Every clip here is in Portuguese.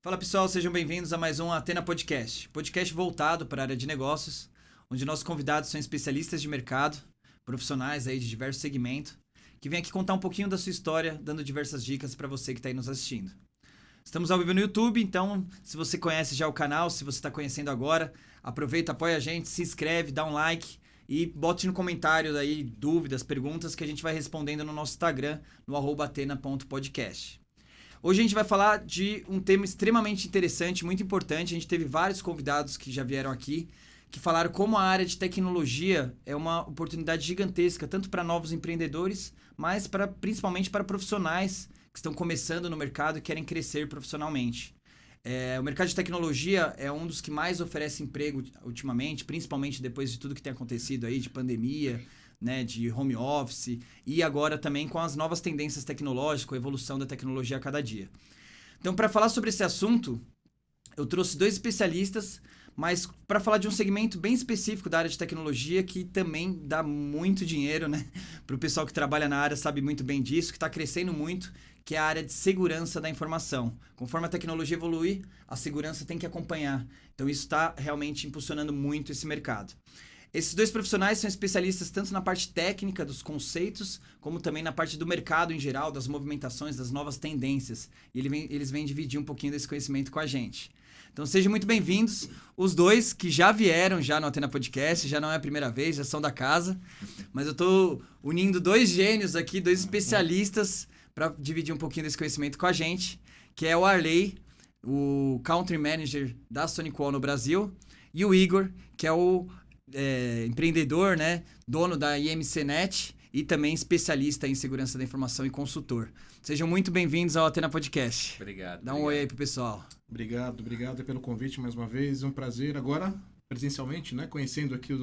Fala pessoal, sejam bem-vindos a mais um Athena Podcast. Podcast voltado para a área de negócios, onde nossos convidados são especialistas de mercado, profissionais aí de diversos segmentos, que vêm aqui contar um pouquinho da sua história, dando diversas dicas para você que está aí nos assistindo. Estamos ao vivo no YouTube, então se você conhece já o canal, se você está conhecendo agora, aproveita, apoia a gente, se inscreve, dá um like e bote no comentário aí dúvidas, perguntas que a gente vai respondendo no nosso Instagram, no @athena.podcast. Hoje a gente vai falar de um tema extremamente interessante, muito importante. A gente teve vários convidados que já vieram aqui, que falaram como a área de tecnologia é uma oportunidade gigantesca, tanto para novos empreendedores, mas principalmente para profissionais que estão começando no mercado e querem crescer profissionalmente. O mercado de tecnologia é um dos que mais oferece emprego ultimamente, principalmente depois de tudo que tem acontecido aí, de pandemia, né, de home office, e agora também com as novas tendências tecnológicas, com a evolução da tecnologia a cada dia. Então, para falar sobre esse assunto, eu trouxe dois especialistas, mas para falar de um segmento bem específico da área de tecnologia, que também dá muito dinheiro, né? Para o pessoal que trabalha na área sabe muito bem disso, que está crescendo muito, que é a área de segurança da informação. Conforme a tecnologia evolui, a segurança tem que acompanhar. Então, isso está realmente impulsionando muito esse mercado. Esses dois profissionais são especialistas tanto na parte técnica dos conceitos, como também na parte do mercado em geral, das movimentações, das novas tendências. E eles vêm dividir um pouquinho desse conhecimento com a gente. Então sejam muito bem-vindos, os dois que já vieram já no Athena Podcast, já não é a primeira vez, já são da casa. Mas eu estou unindo dois gênios aqui, dois especialistas, para dividir um pouquinho desse conhecimento com a gente, que é o Arley, o Country Manager da SonicWall no Brasil, e o Igor, que é o empreendedor, né, dono da IMCnet e também especialista em segurança da informação e consultor. Sejam muito bem-vindos ao Athena Podcast. Obrigado. Dá um oi aí pro pessoal. Obrigado pelo convite mais uma vez. É um prazer agora, presencialmente, né, conhecendo aqui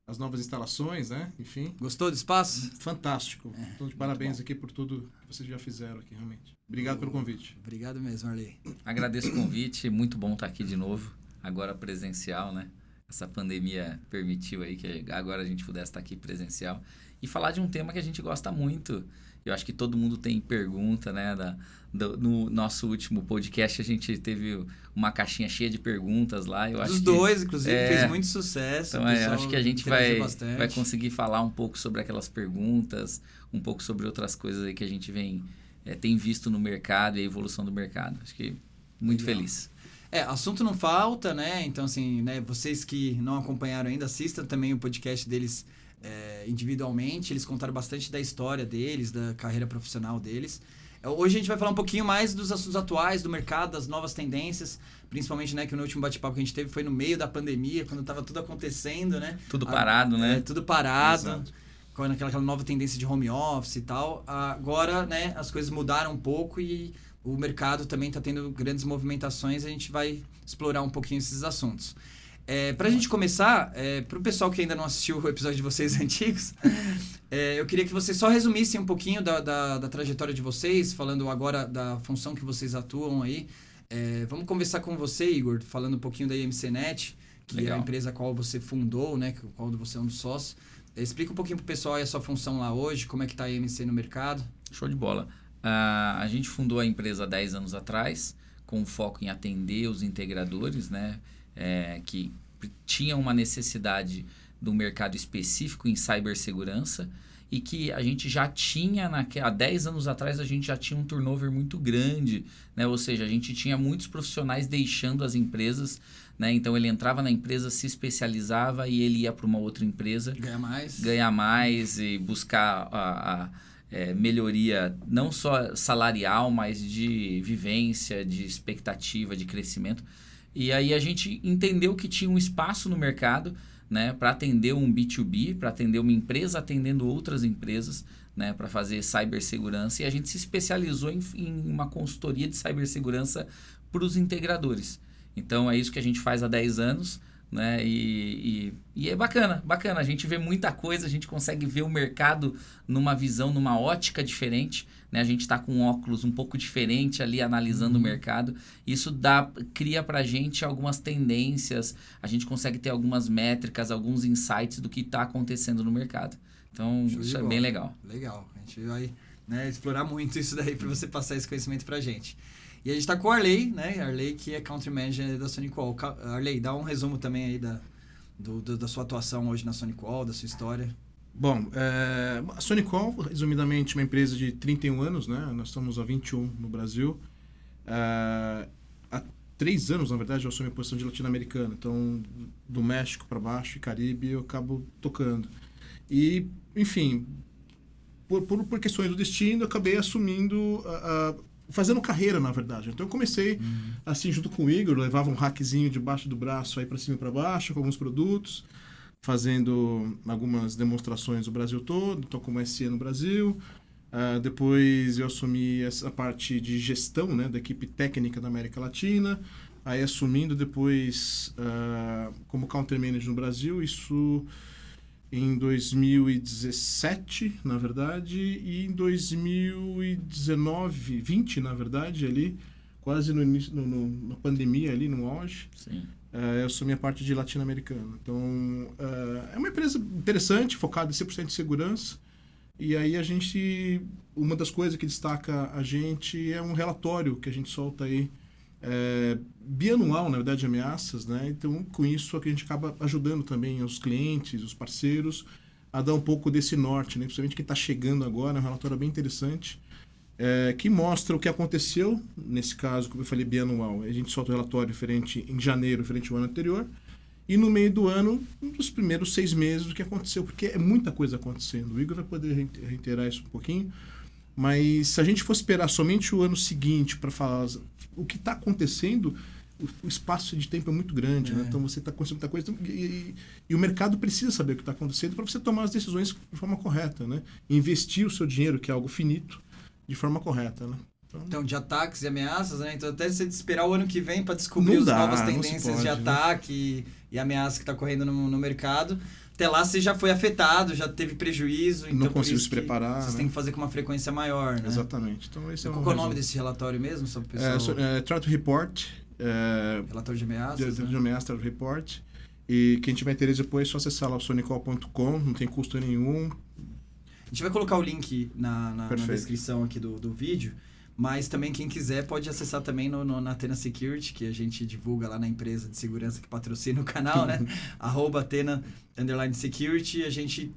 as novas instalações, né, enfim. Gostou do espaço? Fantástico. Então, de parabéns aqui por tudo que vocês já fizeram aqui, realmente. Obrigado pelo convite. Obrigado mesmo, Arley. Agradeço o convite, muito bom estar aqui de novo, agora presencial, né? Essa pandemia permitiu aí que agora a gente pudesse estar aqui presencial e falar de um tema que a gente gosta muito. Eu acho que todo mundo tem pergunta, né? No nosso último podcast a gente teve uma caixinha cheia de perguntas lá. Dos dois, inclusive, fez muito sucesso. Então, acho que a gente vai conseguir falar um pouco sobre aquelas perguntas, um pouco sobre outras coisas aí que a gente tem visto no mercado e a evolução do mercado. Acho que muito feliz. Assunto não falta, né? Então, assim, né, vocês que não acompanharam ainda, assistam também o podcast deles individualmente. Eles contaram bastante da história deles, da carreira profissional deles. Hoje a gente vai falar um pouquinho mais dos assuntos atuais do mercado, das novas tendências, principalmente, né, que no último bate-papo que a gente teve foi no meio da pandemia, quando estava tudo acontecendo, né? Tudo parado, né? Tudo parado. Exato. Com aquela nova tendência de home office e tal. Agora, né, as coisas mudaram um pouco e o mercado também está tendo grandes movimentações. A gente vai explorar um pouquinho esses assuntos. Para a gente começar, para o pessoal que ainda não assistiu o episódio de vocês antigos, eu queria que vocês só resumissem um pouquinho da trajetória de vocês, falando agora da função que vocês atuam aí. Vamos conversar com você, Igor, falando um pouquinho da IMCnet, que Legal. é a empresa a qual você fundou, né, qual você é um dos sócios. Explica um pouquinho pro pessoal aí a sua função lá hoje, como é que tá a IMC no mercado. Show de bola. A gente fundou a empresa há 10 anos atrás, com foco em atender os integradores, né, que tinham uma necessidade de um mercado específico em cibersegurança e que a gente já tinha, há 10 anos atrás, a gente já tinha um turnover muito grande, né, ou seja, a gente tinha muitos profissionais deixando as empresas, né, então ele entrava na empresa, se especializava e ele ia para uma outra empresa. Ganhar mais e buscar a melhoria não só salarial, mas de vivência, de expectativa, de crescimento. E aí a gente entendeu que tinha um espaço no mercado, né, para atender um B2B, para atender uma empresa atendendo outras empresas, né, para fazer cibersegurança. E a gente se especializou em uma consultoria de cibersegurança para os integradores. Então é isso que a gente faz há 10 anos. Né? E é bacana, a gente vê muita coisa, a gente consegue ver o mercado numa visão, numa ótica diferente, né? A gente está com um óculos um pouco diferente ali analisando o mercado, isso cria pra gente algumas tendências, a gente consegue ter algumas métricas, alguns insights do que está acontecendo no mercado, então isso é bem legal. Legal, a gente vai, né, explorar muito isso daí para você passar esse conhecimento pra gente. E a gente tá com o Arley, né? Arley, que é Country Manager da SonicWall. Arley, dá um resumo também aí da sua atuação hoje na SonicWall, da sua história. Bom, a SonicWall, resumidamente, uma empresa de 31 anos, né? Nós estamos há 21 no Brasil. Há 3 anos, na verdade, eu assumi a posição de latino-americano. Então, do México para baixo e Caribe, eu acabo tocando. E, enfim, por questões do destino, eu acabei assumindo, fazendo carreira, na verdade. Então, eu comecei, assim, junto com o Igor, levava um hackzinho debaixo do braço, aí para cima e para baixo, com alguns produtos, fazendo algumas demonstrações do Brasil todo, então como SE no Brasil. Depois eu assumi essa parte de gestão, né, da equipe técnica da América Latina, aí assumindo depois como Country Manager no Brasil, isso em 2017, na verdade, e em 2019, 20, na verdade, ali, quase no início, na pandemia ali, no auge. Sim. Eu assumi a parte de latino-americano. Então, é uma empresa interessante, focada em 100% de segurança. E aí uma das coisas que destaca a gente é um relatório que a gente solta aí, bianual, na verdade, de ameaças, né? Então, com isso, a gente acaba ajudando também os clientes, os parceiros, a dar um pouco desse norte, né? Principalmente quem está chegando agora, é um relatório bem interessante, que mostra o que aconteceu, nesse caso, como eu falei, bianual. A gente solta o relatório referente em janeiro, referente ao ano anterior, e no meio do ano, nos primeiros 6 meses, o que aconteceu, porque é muita coisa acontecendo. O Igor vai poder reiterar isso um pouquinho, mas se a gente for esperar somente o ano seguinte para falar o que está acontecendo, o espaço de tempo é muito grande, né? Então você está acontecendo muita coisa e o mercado precisa saber o que está acontecendo para você tomar as decisões de forma correta, né? Investir o seu dinheiro, que é algo finito, de forma correta, né? Então, de ataques e ameaças, né? Então, até você esperar o ano que vem para descobrir as novas tendências de ataque e ameaça que está correndo no mercado. Até lá você já foi afetado, já teve prejuízo. Então, não conseguiu se preparar. Vocês têm que fazer com uma frequência maior, né? Exatamente. Então, qual é o nome desse relatório mesmo? Só pro pessoal... Threat Report. Relatório de ameaças. De ameaça, Threat Report. E quem tiver interesse depois é só acessar lá o sonicwall.com, não tem custo nenhum. A gente vai colocar o link na descrição aqui do vídeo, mas também quem quiser pode acessar também na Athena Security, que a gente divulga lá na empresa de segurança que patrocina o canal, né? @Athena_Security. A gente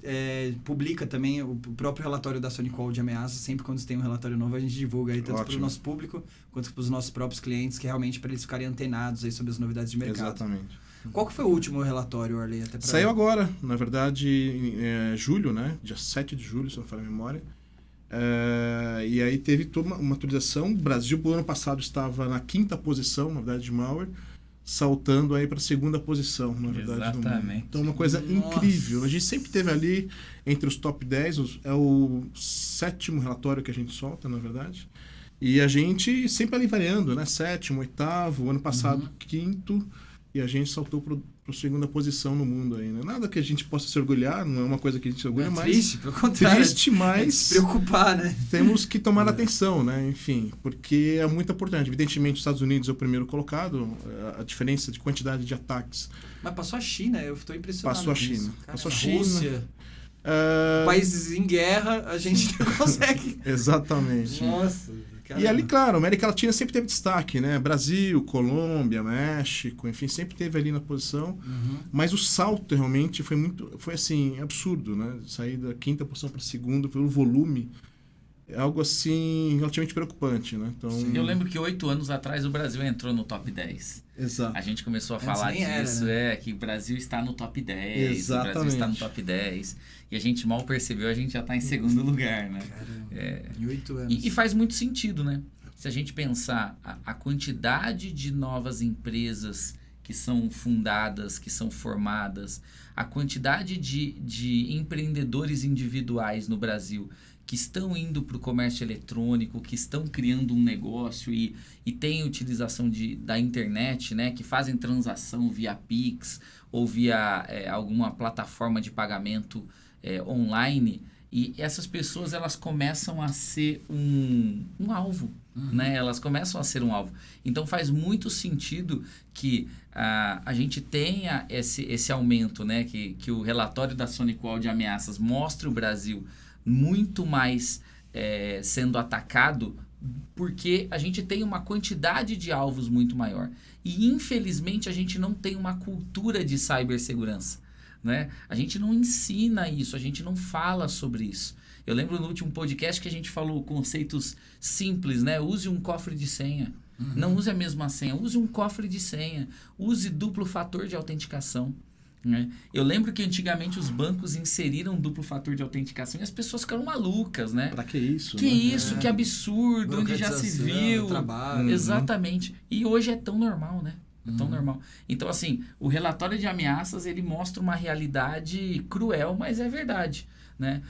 publica também o próprio relatório da SonicWall de ameaças. Sempre quando tem um relatório novo, a gente divulga aí tanto para o nosso público quanto para os nossos próprios clientes, que realmente para eles ficarem antenados aí sobre as novidades de mercado. Exatamente. Qual que foi o último relatório, Arley? Saiu agora, na verdade, em julho, né? Dia 7 de julho, se não me falha a memória. E aí teve toda uma atualização. O Brasil, no ano passado, estava na 5ª posição, na verdade, de malware, saltando aí para a 2ª posição, na verdade. Exatamente. Então, uma coisa incrível. A gente sempre teve ali entre os top 10, é o 7º relatório que a gente solta, na verdade. E a gente sempre ali variando, né? 7º, 8º, ano passado, 5º. E a gente saltou para a 2ª posição no mundo aí, né? Nada que a gente possa se orgulhar, não é uma coisa que a gente se orgulha, mas... Triste, pelo contrário. Triste, mas... se preocupar, né? Temos que tomar atenção, né? Enfim, porque é muito importante. Evidentemente, os Estados Unidos é o primeiro colocado, a diferença de quantidade de ataques. Mas passou a China, eu estou impressionado. Passou a China. Cara, passou a China. Rússia. Países em guerra, a gente não consegue. Exatamente. Nossa. Caramba. E ali, claro, a América Latina sempre teve destaque, né? Brasil, Colômbia, México, enfim, sempre teve ali na posição. Mas o salto realmente foi assim, absurdo, né? Sair da 5ª posição para a 2ª, pelo volume, é algo assim, relativamente preocupante, né? Então... Eu lembro que 8 anos atrás o Brasil entrou no top 10. Exato. A gente começou a falar disso, que o Brasil está no top 10. Exatamente. O Brasil está no top 10. E a gente mal percebeu, a gente já está em 2º lugar, né? Em 8 anos. E faz muito sentido, né? Se a gente pensar a quantidade de novas empresas que são fundadas, que são formadas, a quantidade de empreendedores individuais no Brasil que estão indo para o comércio eletrônico, que estão criando um negócio e têm utilização da internet, né? Que fazem transação via Pix ou via alguma plataforma de pagamento online. E essas pessoas, elas começam a ser um alvo, né? Elas começam a ser um alvo. Então, faz muito sentido que a gente tenha esse aumento, né? Que o relatório da SonicWall de ameaças mostre o Brasil muito mais sendo atacado porque a gente tem uma quantidade de alvos muito maior. E, infelizmente, a gente não tem uma cultura de cibersegurança, né? A gente não ensina isso, a gente não fala sobre isso. Eu lembro no último podcast que a gente falou conceitos simples, né? Use um cofre de senha. Não use a mesma senha, use um cofre de senha. Use duplo fator de autenticação. Né? Eu lembro que antigamente os bancos inseriram duplo fator de autenticação e as pessoas ficaram malucas, né? Pra que isso? Que né? isso, que absurdo, onde já se viu. Trabalho. Exatamente. E hoje é tão normal, né? É tão normal. Então, assim, o relatório de ameaças, ele mostra uma realidade cruel, mas é verdade, né?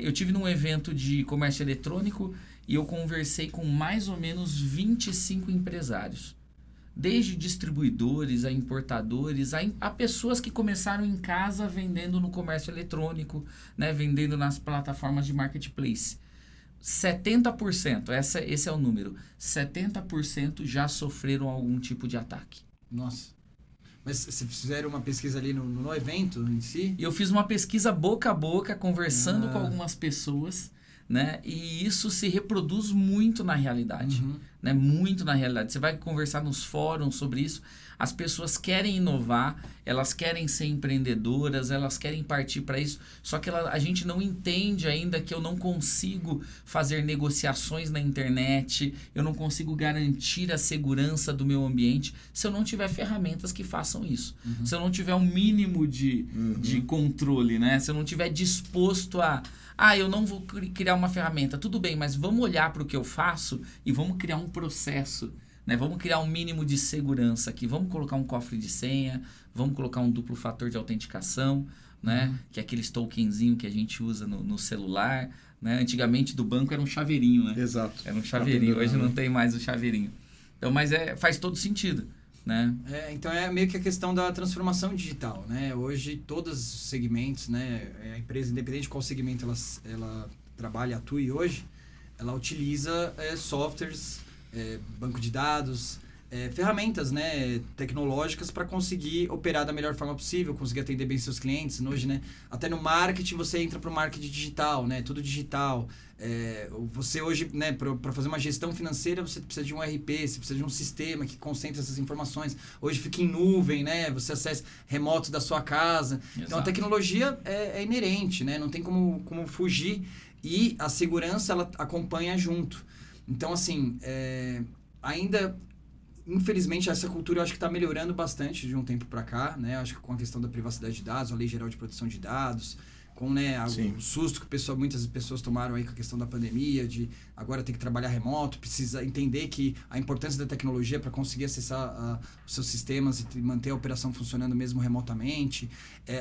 Eu tive num evento de comércio eletrônico e eu conversei com mais ou menos 25 empresários. Desde distribuidores, a importadores, a pessoas que começaram em casa vendendo no comércio eletrônico, né? Vendendo nas plataformas de marketplace. 70%, esse é o número, 70% já sofreram algum tipo de ataque. Nossa. Mas vocês fizeram uma pesquisa ali no evento em si? E eu fiz uma pesquisa boca a boca, conversando com algumas pessoas, né? E isso se reproduz muito na realidade, né? Muito na realidade. Você vai conversar nos fóruns sobre isso. As pessoas querem inovar, elas querem ser empreendedoras, elas querem partir para isso. Só que a gente não entende ainda que eu não consigo fazer negociações na internet, eu não consigo garantir a segurança do meu ambiente se eu não tiver ferramentas que façam isso. Se eu não tiver um mínimo de controle, né? Se eu não tiver disposto a... eu não vou criar uma ferramenta. Tudo bem, mas vamos olhar para o que eu faço e vamos criar um processo, né? Vamos criar um mínimo de segurança aqui. Vamos colocar um cofre de senha, vamos colocar um duplo fator de autenticação, né? Que é aqueles tokenzinho que a gente usa no celular, né? Antigamente do banco era um chaveirinho, né? Exato. Era um chaveirinho, hoje não tem mais o chaveirinho. Então, mas faz todo sentido, né? Então é meio que a questão da transformação digital, né? Hoje todos os segmentos, né? A empresa, independente de qual segmento ela trabalha, atue hoje, ela utiliza softwares, banco de dados, ferramentas, né, tecnológicas para conseguir operar da melhor forma possível, conseguir atender bem seus clientes. Hoje, né, até no marketing você entra para o marketing digital, né, tudo digital. Você hoje, né, para fazer uma gestão financeira, você precisa de um ERP, você precisa de um sistema que concentra essas informações. Hoje fica em nuvem, né, você acessa remoto da sua casa. Exato. Então a tecnologia é inerente, né, não tem como fugir, e a segurança ela acompanha junto. Então, assim, ainda, infelizmente, essa cultura eu acho que está melhorando bastante de um tempo para cá, né? Acho que com a questão da privacidade de dados, a Lei Geral de Proteção de Dados, com, né, o susto que muitas pessoas tomaram aí com a questão da pandemia, de agora ter que trabalhar remoto, precisa entender que a importância da tecnologia para conseguir acessar os seus sistemas e manter a operação funcionando mesmo remotamente.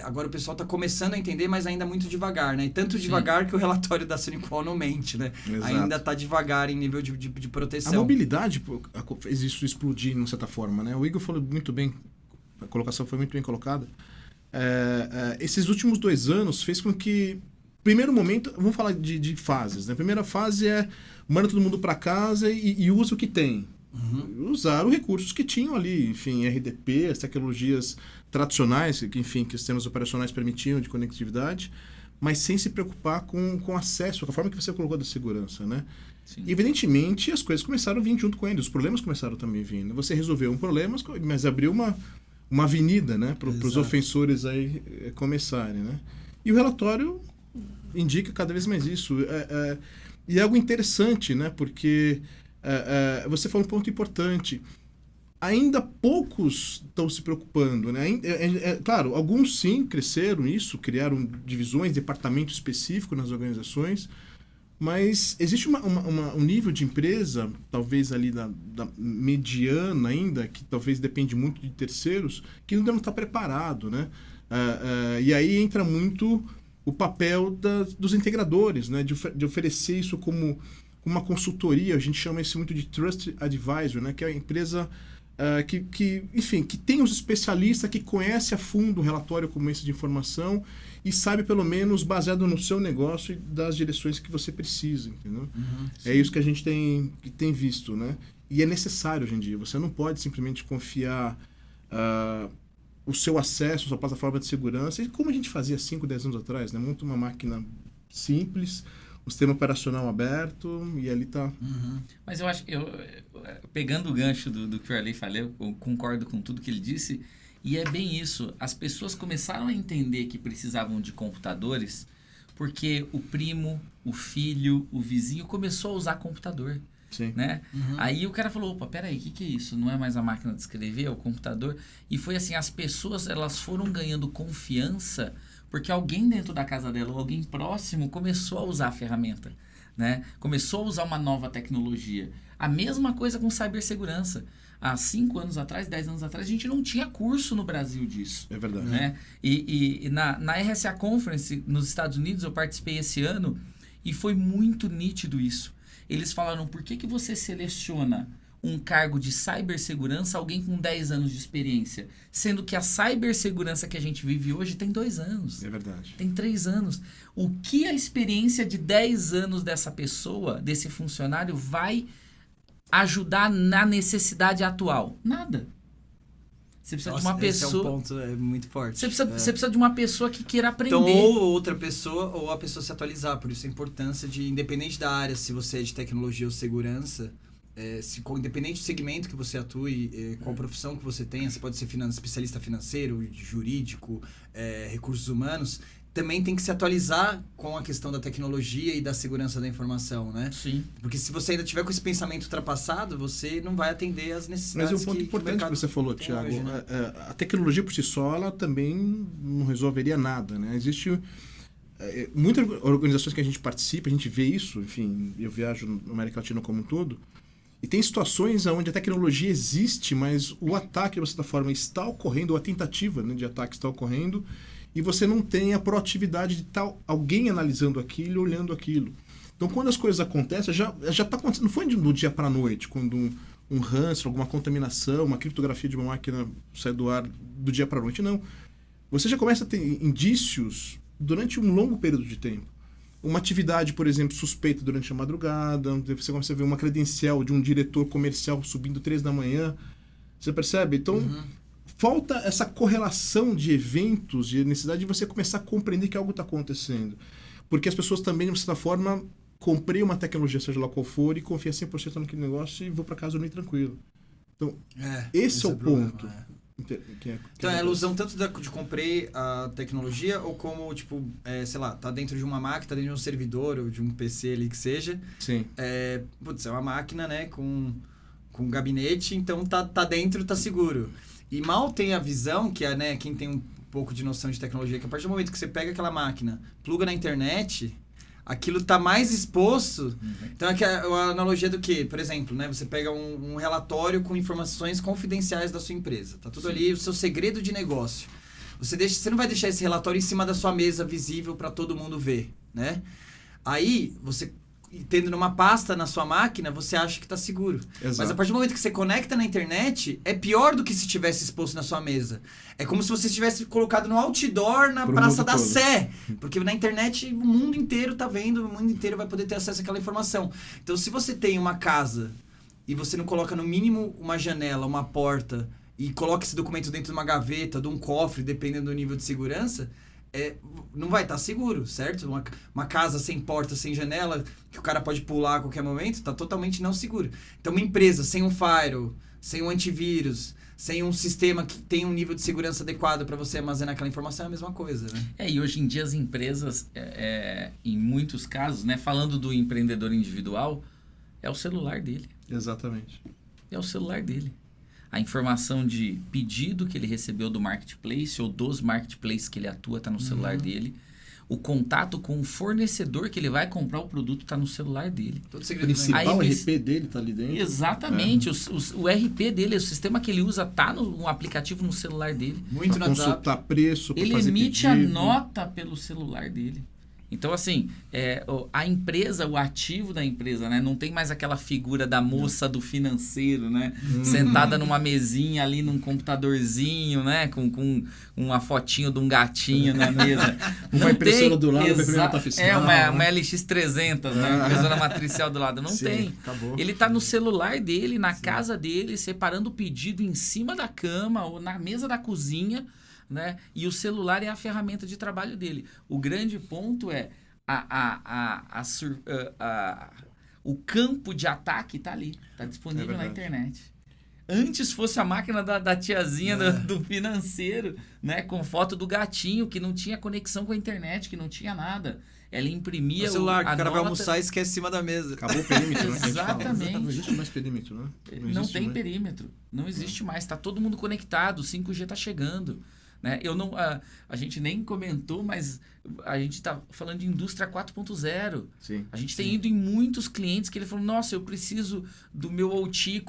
Agora o pessoal está começando a entender, mas ainda muito devagar, né? E tanto devagar que o relatório da Suniqual não mente, né? Exato. Ainda está devagar em nível de proteção. A mobilidade fez isso explodir, de certa forma, né? O Igor falou muito bem, a colocação foi muito bem colocada. Esses últimos 2 anos fez com que, primeiro momento, vamos falar de fases, né? A primeira fase manda todo mundo para casa e usa o que tem. Usaram recursos que tinham ali, enfim, RDP, as tecnologias tradicionais, que os sistemas operacionais permitiam de conectividade, mas sem se preocupar com acesso, com a forma que você colocou da segurança, né? Sim. Evidentemente, as coisas começaram a vir junto com ele, os problemas começaram também a vir. Né? Você resolveu um problema, mas abriu uma avenida, né, para os ofensores aí começarem, né? E o relatório indica cada vez mais isso. E é algo interessante, né, porque você falou um ponto importante. Ainda poucos estão se preocupando, né? Claro, alguns sim cresceram nisso, criaram divisões, departamentos específicos nas organizações, mas existe um nível de empresa, talvez ali da mediana ainda, que talvez depende muito de terceiros, que ainda não está preparado, né? E aí entra muito o papel dos integradores, né? De oferecer isso como uma consultoria. A gente chama isso muito de Trust Advisor, né? Que é a empresa que tem os especialistas que conhecem a fundo o relatório como esse de informação e sabe, pelo menos, baseado no seu negócio e das direções que você precisa, entendeu? É isso que a gente tem visto, né? E é necessário hoje em dia. Você não pode simplesmente confiar o seu acesso, a sua plataforma de segurança, e como a gente fazia 5, 10 anos atrás, né? Monta uma máquina simples, um sistema operacional aberto e ali tá. Mas eu acho, pegando o gancho do que o Arley falou, eu concordo com tudo que ele disse, e é bem isso. As pessoas começaram a entender que precisavam de computadores porque o primo, o filho, o vizinho começou a usar computador. Sim. Né? Aí o cara falou, opa, peraí, o que é isso? Não é mais a máquina de escrever, é o computador. E foi assim, as pessoas elas foram ganhando confiança porque alguém dentro da casa dela ou alguém próximo começou a usar a ferramenta, né? Começou a usar uma nova tecnologia. A mesma coisa com cibersegurança. Há 5 anos atrás, 10 anos atrás, a gente não tinha curso no Brasil disso. É verdade. Né? E na RSA Conference, nos Estados Unidos, eu participei esse ano e foi muito nítido isso. Eles falaram, por que você seleciona um cargo de cibersegurança alguém com 10 anos de experiência? Sendo que a cibersegurança que a gente vive hoje tem 2 anos. É verdade. Tem 3 anos. O que a experiência de 10 anos dessa pessoa, desse funcionário, vai ajudar na necessidade atual? Nada. Você precisa de uma pessoa... Esse é um ponto muito forte. Você precisa de uma pessoa que queira aprender. Então, ou outra pessoa, ou a pessoa se atualizar. Por isso a importância de, independente da área, se você é de tecnologia ou segurança, independente do segmento que você atue, qual profissão que você tenha, você pode ser especialista financeiro, jurídico, recursos humanos, também tem que se atualizar com a questão da tecnologia e da segurança da informação, né? Sim. Porque se você ainda tiver com esse pensamento ultrapassado, você não vai atender às necessidades. Mas um ponto importante que você falou, Thiago, hoje, né? A tecnologia por si só, ela também não resolveria nada, né? Existe muitas organizações que a gente participa, a gente vê isso, enfim, eu viajo na América Latina como um todo, e tem situações onde a tecnologia existe, mas o ataque, de certa forma, está ocorrendo, ou a tentativa, né, de ataque está ocorrendo, e você não tem a proatividade de estar alguém analisando aquilo, olhando aquilo. Então, quando as coisas acontecem, já está acontecendo, não foi do dia para a noite, quando um ranço, alguma contaminação, uma criptografia de uma máquina sai do ar do dia para a noite, não. Você já começa a ter indícios durante um longo período de tempo. Uma atividade, por exemplo, suspeita durante a madrugada, você começa a ver uma credencial de um diretor comercial subindo 3 da manhã, você percebe? Então, falta essa correlação de eventos, de necessidade de você começar a compreender que algo está acontecendo. Porque as pessoas também, de certa forma, comprei uma tecnologia, seja lá qual for, e confia 100% naquele negócio e vou para casa dormir tranquilo. Então, esse é o ponto. Então é a ilusão tanto de comprei a tecnologia ou como, tipo, sei lá, tá dentro de uma máquina, tá dentro de um servidor ou de um PC ali que seja. Sim. É uma máquina, né, com um gabinete, então tá dentro, tá seguro. E mal tem a visão, que é, né, quem tem um pouco de noção de tecnologia, que a partir do momento que você pega aquela máquina, pluga na internet, aquilo tá mais exposto. Então é a analogia do quê? Por exemplo, né, você pega um relatório com informações confidenciais da sua empresa. Tá tudo ali, o seu segredo de negócio. Você não vai deixar esse relatório em cima da sua mesa visível para todo mundo ver, né? Aí, você tendo numa pasta na sua máquina, você acha que está seguro. Exato. Mas a partir do momento que você conecta na internet, é pior do que se tivesse exposto na sua mesa. É como se você tivesse colocado no outdoor na Praça da Sé. Porque na internet o mundo inteiro tá vendo, o mundo inteiro vai poder ter acesso àquela informação. Então, se você tem uma casa e você não coloca no mínimo uma janela, uma porta, e coloca esse documento dentro de uma gaveta, de um cofre, dependendo do nível de segurança, não vai estar seguro, certo? Uma casa sem porta, sem janela, que o cara pode pular a qualquer momento, está totalmente não seguro. Então, uma empresa sem um firewall, sem um antivírus, sem um sistema que tenha um nível de segurança adequado para você armazenar aquela informação, é a mesma coisa, né? E hoje em dia as empresas, em muitos casos, né, falando do empreendedor individual, é o celular dele. Exatamente. É o celular dele. A informação de pedido que ele recebeu do marketplace ou dos marketplaces que ele atua está no celular dele. O contato com o fornecedor que ele vai comprar o produto está no celular dele. O principal RP dele está ali dentro. Exatamente. O RP dele, o sistema que ele usa está no aplicativo no celular dele. Muito para consultar preço, para ele fazer emite pedido. a nota pelo celular dele. Então, assim, a empresa, o ativo da empresa, né? Não tem mais aquela figura da moça do financeiro, né? Sentada numa mesinha ali, num computadorzinho, né? Com uma fotinho de um gatinho na mesa. Uma impressora do lado, uma nota fiscal. Uma LX300, né? Impressora matricial do lado. Não Sim, tem. Acabou. Ele tá no celular dele, na casa dele, separando o pedido em cima da cama ou na mesa da cozinha, né? E o celular é a ferramenta de trabalho dele. O grande ponto é o campo de ataque está ali, está disponível na internet. Antes fosse a máquina da tiazinha do financeiro, né? Com foto do gatinho, que não tinha conexão com a internet, que não tinha nada. Ela imprimia o celular, que o cara vai nota... almoçar e esquece em cima da mesa. Acabou o perímetro, né? Exatamente. Não existe mais perímetro, né? Não tem perímetro. Não existe mais. Está todo mundo conectado. O 5G está chegando. Né? A gente nem comentou, mas a gente está falando de indústria 4.0. Sim. A gente tem ido em muitos clientes que ele falou, nossa, eu preciso do meu OT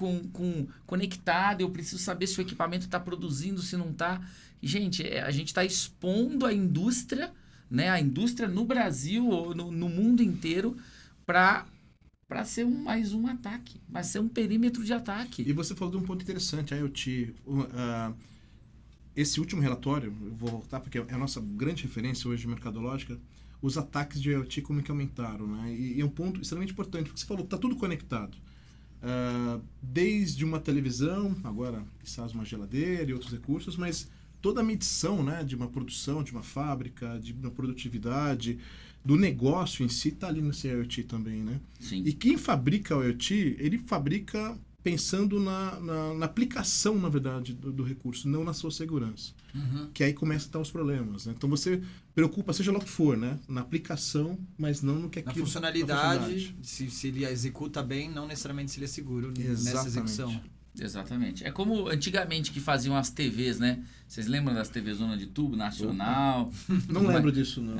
conectado, eu preciso saber se o equipamento está produzindo, se não está. Gente, a gente está expondo a indústria, né? A indústria no Brasil ou no mundo inteiro para ser mais um ataque, para ser um perímetro de ataque. E você falou de um ponto interessante, a IoT. Esse último relatório, eu vou voltar porque é a nossa grande referência hoje mercadológica, os ataques de IoT como que aumentaram, né? E é um ponto extremamente importante, porque você falou, está tudo conectado. Desde uma televisão, agora quizás uma geladeira e outros recursos, mas toda a medição, né, de uma produção, de uma fábrica, de uma produtividade, do negócio em si, está ali nesse IoT também, né? Sim. E quem fabrica o IoT, ele fabrica pensando na aplicação, na verdade, do recurso, não na sua segurança. Uhum. Que aí começam a estar os problemas, né? Então você preocupa, seja lá o que for, né? Na aplicação, mas não no que aquilo... Na funcionalidade, se ele executa bem, não necessariamente se ele é seguro nessa execução. Exatamente. É como antigamente que faziam as TVs, né? Vocês lembram das TVs zona de tubo, nacional? Não lembro disso, não.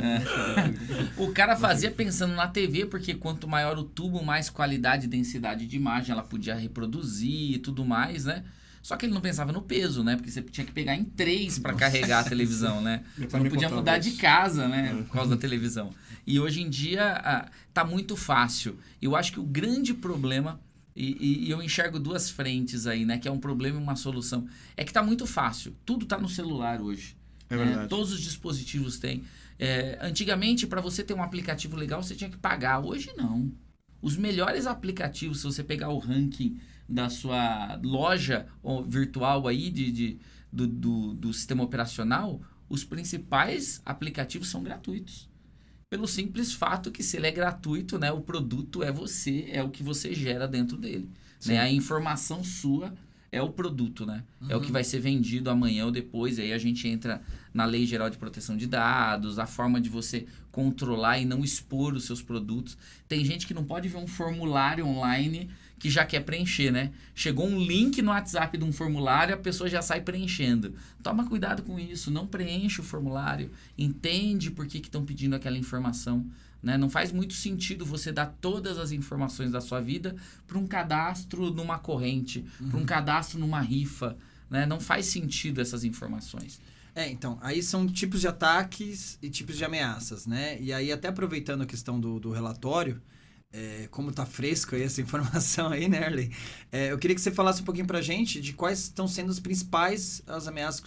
O cara fazia pensando na TV, porque quanto maior o tubo, mais qualidade e densidade de imagem ela podia reproduzir e tudo mais, né? Só que ele não pensava no peso, né? Porque você tinha que pegar em 3 para carregar a televisão, né? Você não podia mudar de casa, né? Por causa da televisão. E hoje em dia tá muito fácil. Eu acho que o grande problema... E eu enxergo duas frentes aí, né? Que é um problema e uma solução. É que tá muito fácil. Tudo tá no celular hoje. É verdade. Todos os dispositivos têm. Antigamente, para você ter um aplicativo legal, você tinha que pagar. Hoje, não. Os melhores aplicativos, se você pegar o ranking da sua loja virtual aí do sistema operacional, os principais aplicativos são gratuitos. Pelo simples fato que se ele é gratuito, né, o produto é você, é o que você gera dentro dele. Né? A informação sua é o produto, né? Uhum. É o que vai ser vendido amanhã ou depois. Aí a gente entra na Lei Geral de Proteção de Dados, a forma de você controlar e não expor os seus produtos. Tem gente que não pode ver um formulário online que já quer preencher, né? Chegou um link no WhatsApp de um formulário, a pessoa já sai preenchendo. Toma cuidado com isso, não preenche o formulário, entende por que estão pedindo aquela informação. Né? Não faz muito sentido você dar todas as informações da sua vida para um cadastro numa corrente, para um cadastro numa rifa. Né? Não faz sentido essas informações. Então, aí são tipos de ataques e tipos de ameaças, né? E aí, até aproveitando a questão do relatório, como tá fresco aí essa informação aí, né, Arley? Eu queria que você falasse um pouquinho pra gente de quais estão sendo as principais ameaças,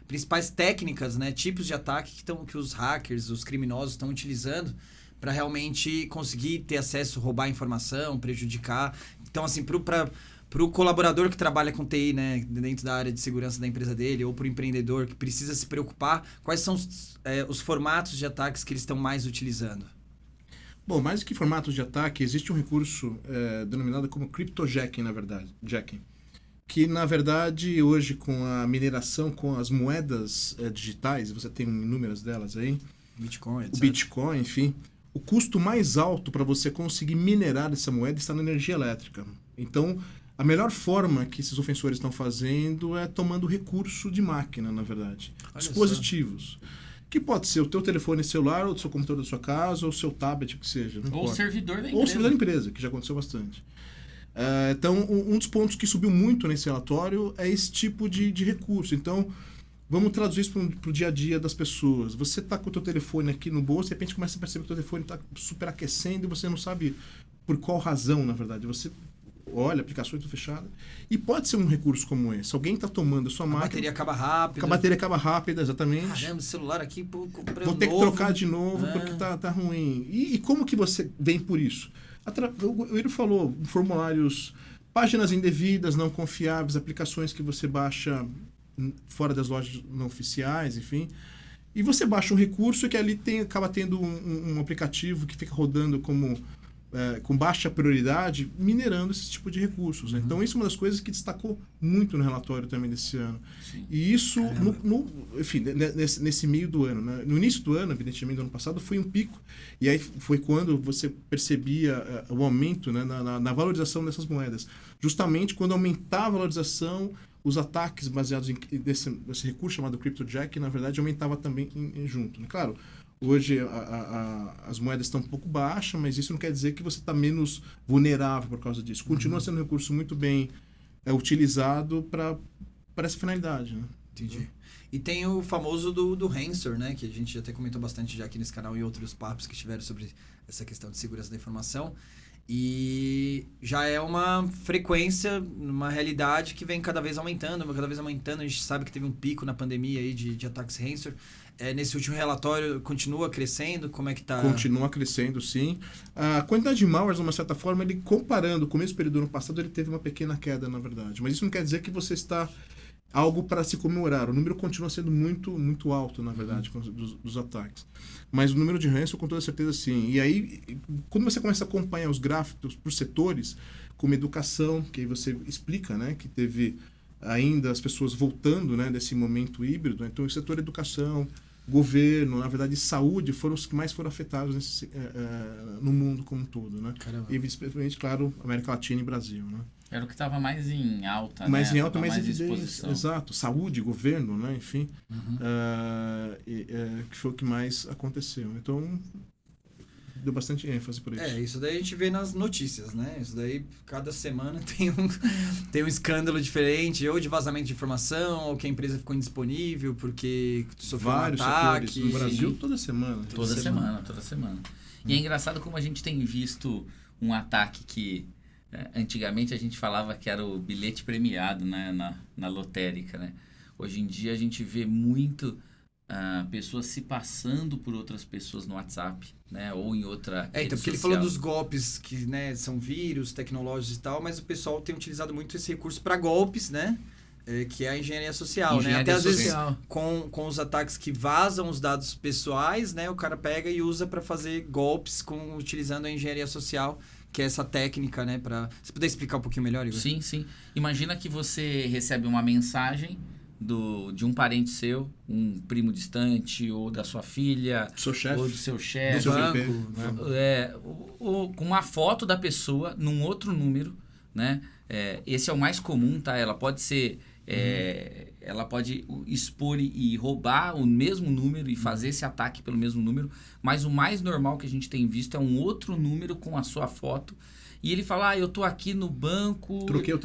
principais técnicas, né, tipos de ataque que os hackers, os criminosos estão utilizando para realmente conseguir ter acesso, roubar informação, prejudicar. Então, assim, para o colaborador que trabalha com TI, né, dentro da área de segurança da empresa dele, ou para o empreendedor que precisa se preocupar, quais são os formatos de ataques que eles estão mais utilizando? Bom, mais do que formatos de ataque, existe um recurso denominado como cryptojacking, na verdade. Que, na verdade, hoje, com a mineração, com as moedas digitais, você tem inúmeras delas aí, Bitcoin, etc. O Bitcoin, enfim, o custo mais alto para você conseguir minerar essa moeda está na energia elétrica. Então, a melhor forma que esses ofensores estão fazendo é tomando recurso de máquina, na verdade. Olha dispositivos. Só. Que pode ser o teu telefone celular, ou o seu computador da sua casa, ou o seu tablet, o que seja. Ou o servidor da empresa. Ou o servidor da empresa, que já aconteceu bastante. Então, um dos pontos que subiu muito nesse relatório é esse tipo de recurso. Então, vamos traduzir isso para o dia a dia das pessoas. Você está com o teu telefone aqui no bolso, de repente começa a perceber que o teu telefone está superaquecendo e você não sabe por qual razão, na verdade. Você olha, aplicações estão fechadas. E pode ser um recurso como esse. Alguém está tomando a sua máquina... A bateria acaba rápido. A bateria acaba rápida, exatamente. Caramba, esse celular aqui... Vou ter que trocar de novo porque tá ruim. E como que você vem por isso? O Iro falou, formulários, páginas indevidas, não confiáveis, aplicações que você baixa fora das lojas não oficiais, enfim. E você baixa um recurso que ali acaba tendo um aplicativo que fica rodando com baixa prioridade, minerando esse tipo de recursos. Né? Então, isso é uma das coisas que destacou muito no relatório também desse ano. Sim. E isso, enfim, nesse meio do ano. Né? No início do ano, evidentemente, do ano passado, foi um pico. E aí foi quando você percebia o aumento, né, na valorização dessas moedas. Justamente quando aumentava a valorização, os ataques baseados nesse recurso chamado CryptoJack, na verdade, aumentava também junto. Né? Claro, hoje as moedas estão um pouco baixas, mas isso não quer dizer que você está menos vulnerável por causa disso. Continua sendo um recurso muito bem utilizado para essa finalidade. Né? Entendi. E tem o famoso do Ransom, né? Que a gente até comentou bastante já aqui nesse canal e outros papos que tiveram sobre essa questão de segurança da informação. E já é uma frequência, uma realidade que vem cada vez aumentando. A gente sabe que teve um pico na pandemia aí de ataques Ransom. Nesse último relatório, continua crescendo? Como é que está? Continua crescendo, sim. A quantidade de malwares, de uma certa forma, ele comparando com o mesmo período do ano passado, ele teve uma pequena queda, na verdade. Mas isso não quer dizer que você está algo para se comemorar. O número continua sendo muito, muito alto, na verdade, dos ataques. Mas o número de ransom, com toda certeza, sim. E aí, quando você começa a acompanhar os gráficos por setores, como educação, que aí você explica, né, que teve ainda as pessoas voltando, né, desse momento híbrido. Então, o setor educação, governo, na verdade, saúde, foram os que mais foram afetados no mundo como um todo, né? Caramba. E, principalmente, claro, América Latina e Brasil, né? Era o que estava mais em alta, mais né? Em alta, mais evidência. Exposição. Exato. Saúde, governo, né? Enfim. Que foi o que mais aconteceu. Então, deu bastante ênfase por isso. Isso daí a gente vê nas notícias, né? Isso daí, cada semana tem um escândalo diferente, ou de vazamento de informação, ou que a empresa ficou indisponível porque sofreu vários um ataque. setores no Brasil, toda semana. Toda semana. E é engraçado como a gente tem visto um ataque que antigamente a gente falava que era o bilhete premiado, né, na lotérica, né? Hoje em dia a gente vê muito pessoas se passando por outras pessoas no WhatsApp, né, ou em outra rede então, porque social. ele falou dos golpes que, né, são vírus, tecnológicos e tal, mas o pessoal tem utilizado muito esse recurso para golpes, né? Que é a engenharia social, né? Até às vezes com os ataques que vazam os dados pessoais, né? O cara pega e usa para fazer golpes utilizando a engenharia social, que é essa técnica, né? Você puder explicar um pouquinho melhor, Igor? Sim. Imagina que você recebe uma mensagem de um parente seu, um primo distante, ou da sua filha, ou do seu chefe, do seu banco, ou com uma foto da pessoa num outro número, né? Esse é o mais comum, tá? Ela pode ser... ela pode expor e roubar o mesmo número e fazer esse ataque pelo mesmo número, mas o mais normal que a gente tem visto é um outro número com a sua foto. E ele fala, eu tô aqui no banco... Troquei o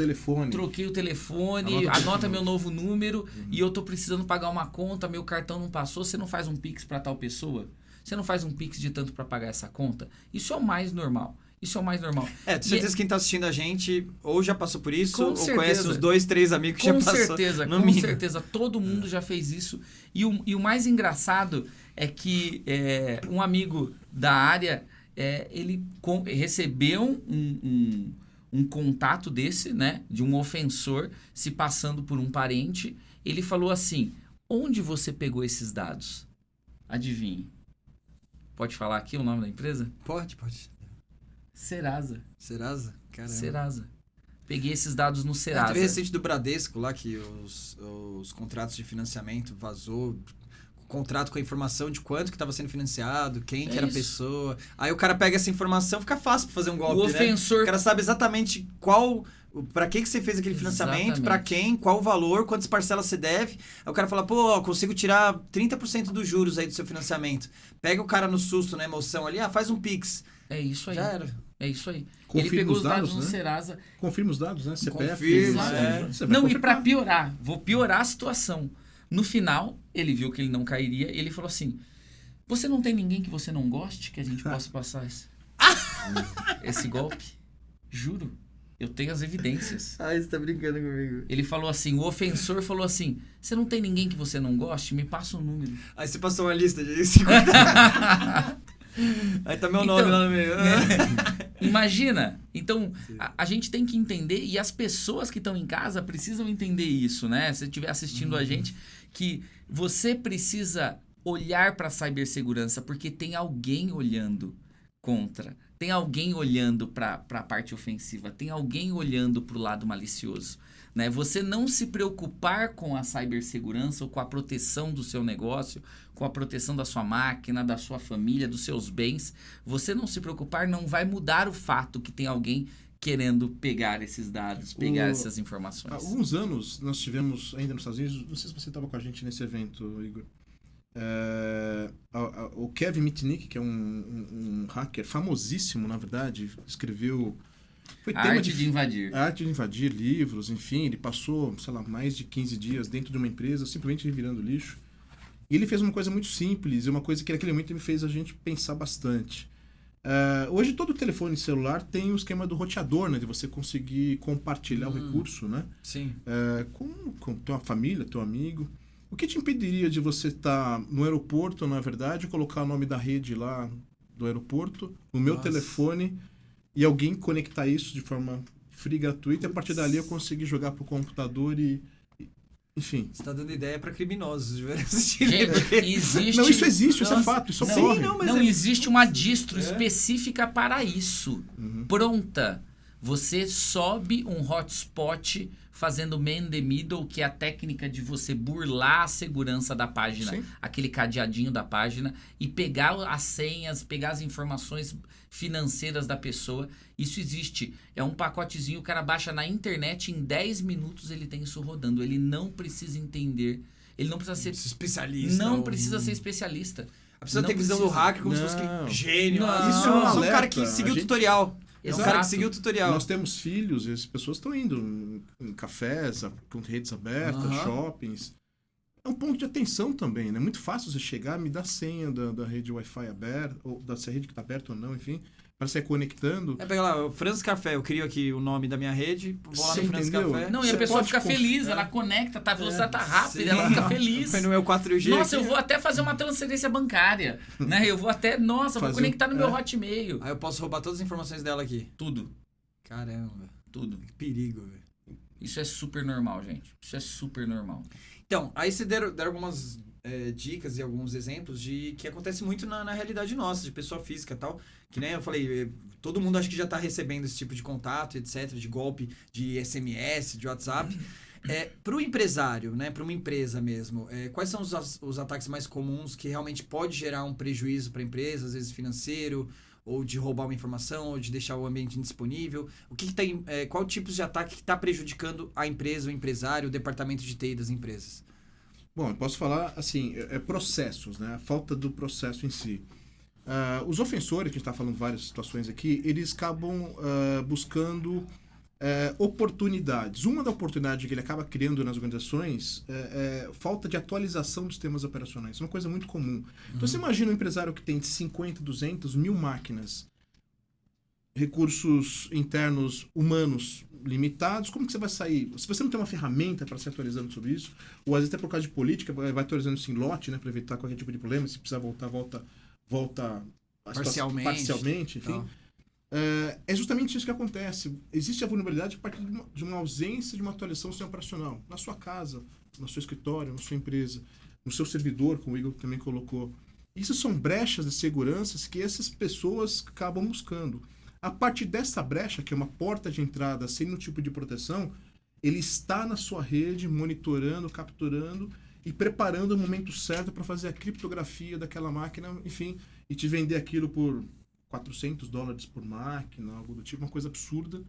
telefone, anota meu novo número e eu tô precisando pagar uma conta, meu cartão não passou, você não faz um Pix para tal pessoa? Você não faz um Pix de tanto para pagar essa conta? Isso é o mais normal. Tenho certeza que quem tá assistindo a gente ou já passou por isso, ou certeza. conhece os 2, 3 amigos que já passou. Com certeza, todo mundo já fez isso. E o mais engraçado é que um amigo da área, ele recebeu um contato desse, né, de um ofensor se passando por um parente. Ele falou assim, onde você pegou esses dados? Adivinhe. Pode falar aqui o nome da empresa? Pode. Serasa? Caramba. Serasa. Peguei esses dados no Serasa. Teve recente do Bradesco lá que os contratos de financiamento vazou, contrato com a informação de quanto que estava sendo financiado, quem que era a pessoa. Aí o cara pega essa informação, fica fácil para fazer um golpe, o ofensor... né? O cara sabe exatamente para que você fez aquele financiamento, para quem, qual o valor, quantas parcelas você deve. Aí o cara fala, consigo tirar 30% dos juros aí do seu financiamento. Pega o cara no susto, na emoção ali, faz um Pix. É isso aí. Já era. É isso aí. Confirma ele pegou os dados, no né? Serasa. Confirma os dados, né? CPF. Confirma, Não, e para piorar, vou piorar a situação. No final, ele viu que ele não cairia, ele falou assim, você não tem ninguém que você não goste que a gente possa passar esse golpe? Juro. Eu tenho as evidências. Você tá brincando comigo. Ele falou assim, o ofensor falou assim, você não tem ninguém que você não goste? Me passa um número. Aí você passou uma lista de 50. Aí tá meu nome lá no meio. Imagina. Então, a gente tem que entender, e as pessoas que estão em casa precisam entender isso, né? Se você estiver assistindo a gente, que você precisa olhar para a cibersegurança, porque tem alguém olhando contra, tem alguém olhando para a parte ofensiva, tem alguém olhando para o lado malicioso. Né? Você não se preocupar com a cibersegurança ou com a proteção do seu negócio, com a proteção da sua máquina, da sua família, dos seus bens, você não se preocupar não vai mudar o fato que tem alguém querendo pegar esses dados, pegar essas informações. Há alguns anos nós tivemos, ainda nos Estados Unidos, não sei se você estava com a gente nesse evento, Igor, o Kevin Mitnick, que é um hacker famosíssimo, na verdade, escreveu... Foi a arte de invadir. A arte de invadir, livros, enfim, ele passou, sei lá, mais de 15 dias dentro de uma empresa, simplesmente revirando lixo. E ele fez uma coisa muito simples, e uma coisa que naquele momento me fez a gente pensar bastante. Hoje todo telefone celular tem o esquema do roteador, né? De você conseguir compartilhar o recurso, né? Sim. Com tua família, teu amigo. O que te impediria de você estar no aeroporto, na verdade, colocar o nome da rede lá do aeroporto, no meu telefone, e alguém conectar isso de forma free, gratuita, e a partir dali eu conseguir jogar pro computador e enfim. Você tá dando ideia para criminosos. Gente, existe... Não, isso existe, isso é fato, isso ocorre. Não existe uma distro específica para isso. Pronta. Você sobe um hotspot fazendo man the middle, que é a técnica de você burlar a segurança da página, Sim. aquele cadeadinho da página, e pegar as senhas, pegar as informações financeiras da pessoa. Isso existe. É um pacotezinho, o cara baixa na internet, em 10 minutos ele tem isso rodando. Ele não precisa entender, ele não precisa ser especialista. Não precisa ser especialista. A pessoa tem visão do hacker como se fosse gênio. Isso é um sou um cara alerta. que seguiu o tutorial. É um cara que seguiu o tutorial. Nós temos filhos e as pessoas estão indo em cafés, com redes abertas, shoppings. É um ponto de atenção também, né? É muito fácil você chegar, me dar a senha da rede Wi-Fi aberta, ou da rede que está aberta ou não, enfim, para você ir conectando. Pega lá, o Franz Café, eu crio aqui o nome da minha rede, vou lá no Franz Café. Não, e a pessoa fica feliz, ela conecta, a velocidade tá rápida, ela fica feliz. Foi no meu 4G. Nossa, eu vou até fazer uma transferência bancária, né? Eu vou até, vou conectar no meu Hotmail. Aí eu posso roubar todas as informações dela aqui. Tudo. Caramba. Tudo. Que perigo, velho. Isso é super normal, gente. Isso é super normal. Então, aí você deram algumas dicas e alguns exemplos de que acontece muito na realidade nossa, de pessoa física e tal. Que nem eu falei, todo mundo acho que já tá recebendo esse tipo de contato, etc., de golpe, de SMS, de WhatsApp. Para o empresário, né, para uma empresa mesmo, quais são os ataques mais comuns que realmente pode gerar um prejuízo para a empresa, às vezes financeiro, ou de roubar uma informação, ou de deixar o ambiente indisponível? O que tem, qual tipos de ataque que está prejudicando a empresa, o empresário, o departamento de TI das empresas? Bom, eu posso falar assim, processos, né? A falta do processo em si. Os ofensores, que a gente está falando várias situações aqui, eles acabam buscando oportunidades. Uma da oportunidade que ele acaba criando nas organizações é falta de atualização dos sistemas operacionais. Isso é uma coisa muito comum. Então, você imagina um empresário que tem de 50, 200, 1000 máquinas, recursos internos humanos limitados, como que você vai sair? Se você não tem uma ferramenta para se atualizando sobre isso, ou às vezes até por causa de política, vai atualizando isso em lote, né, para evitar qualquer tipo de problema, se precisar volta parcialmente, enfim. É justamente isso que acontece. Existe a vulnerabilidade a partir de uma ausência de uma atualização do sistema operacional. Na sua casa, no seu escritório, na sua empresa, no seu servidor, como o Igor também colocou. Isso são brechas de segurança que essas pessoas acabam buscando. A partir dessa brecha, que é uma porta de entrada sem nenhum tipo de proteção, ele está na sua rede, monitorando, capturando e preparando o momento certo para fazer a criptografia daquela máquina, enfim, e te vender aquilo por $400 por máquina, algo do tipo, uma coisa absurda,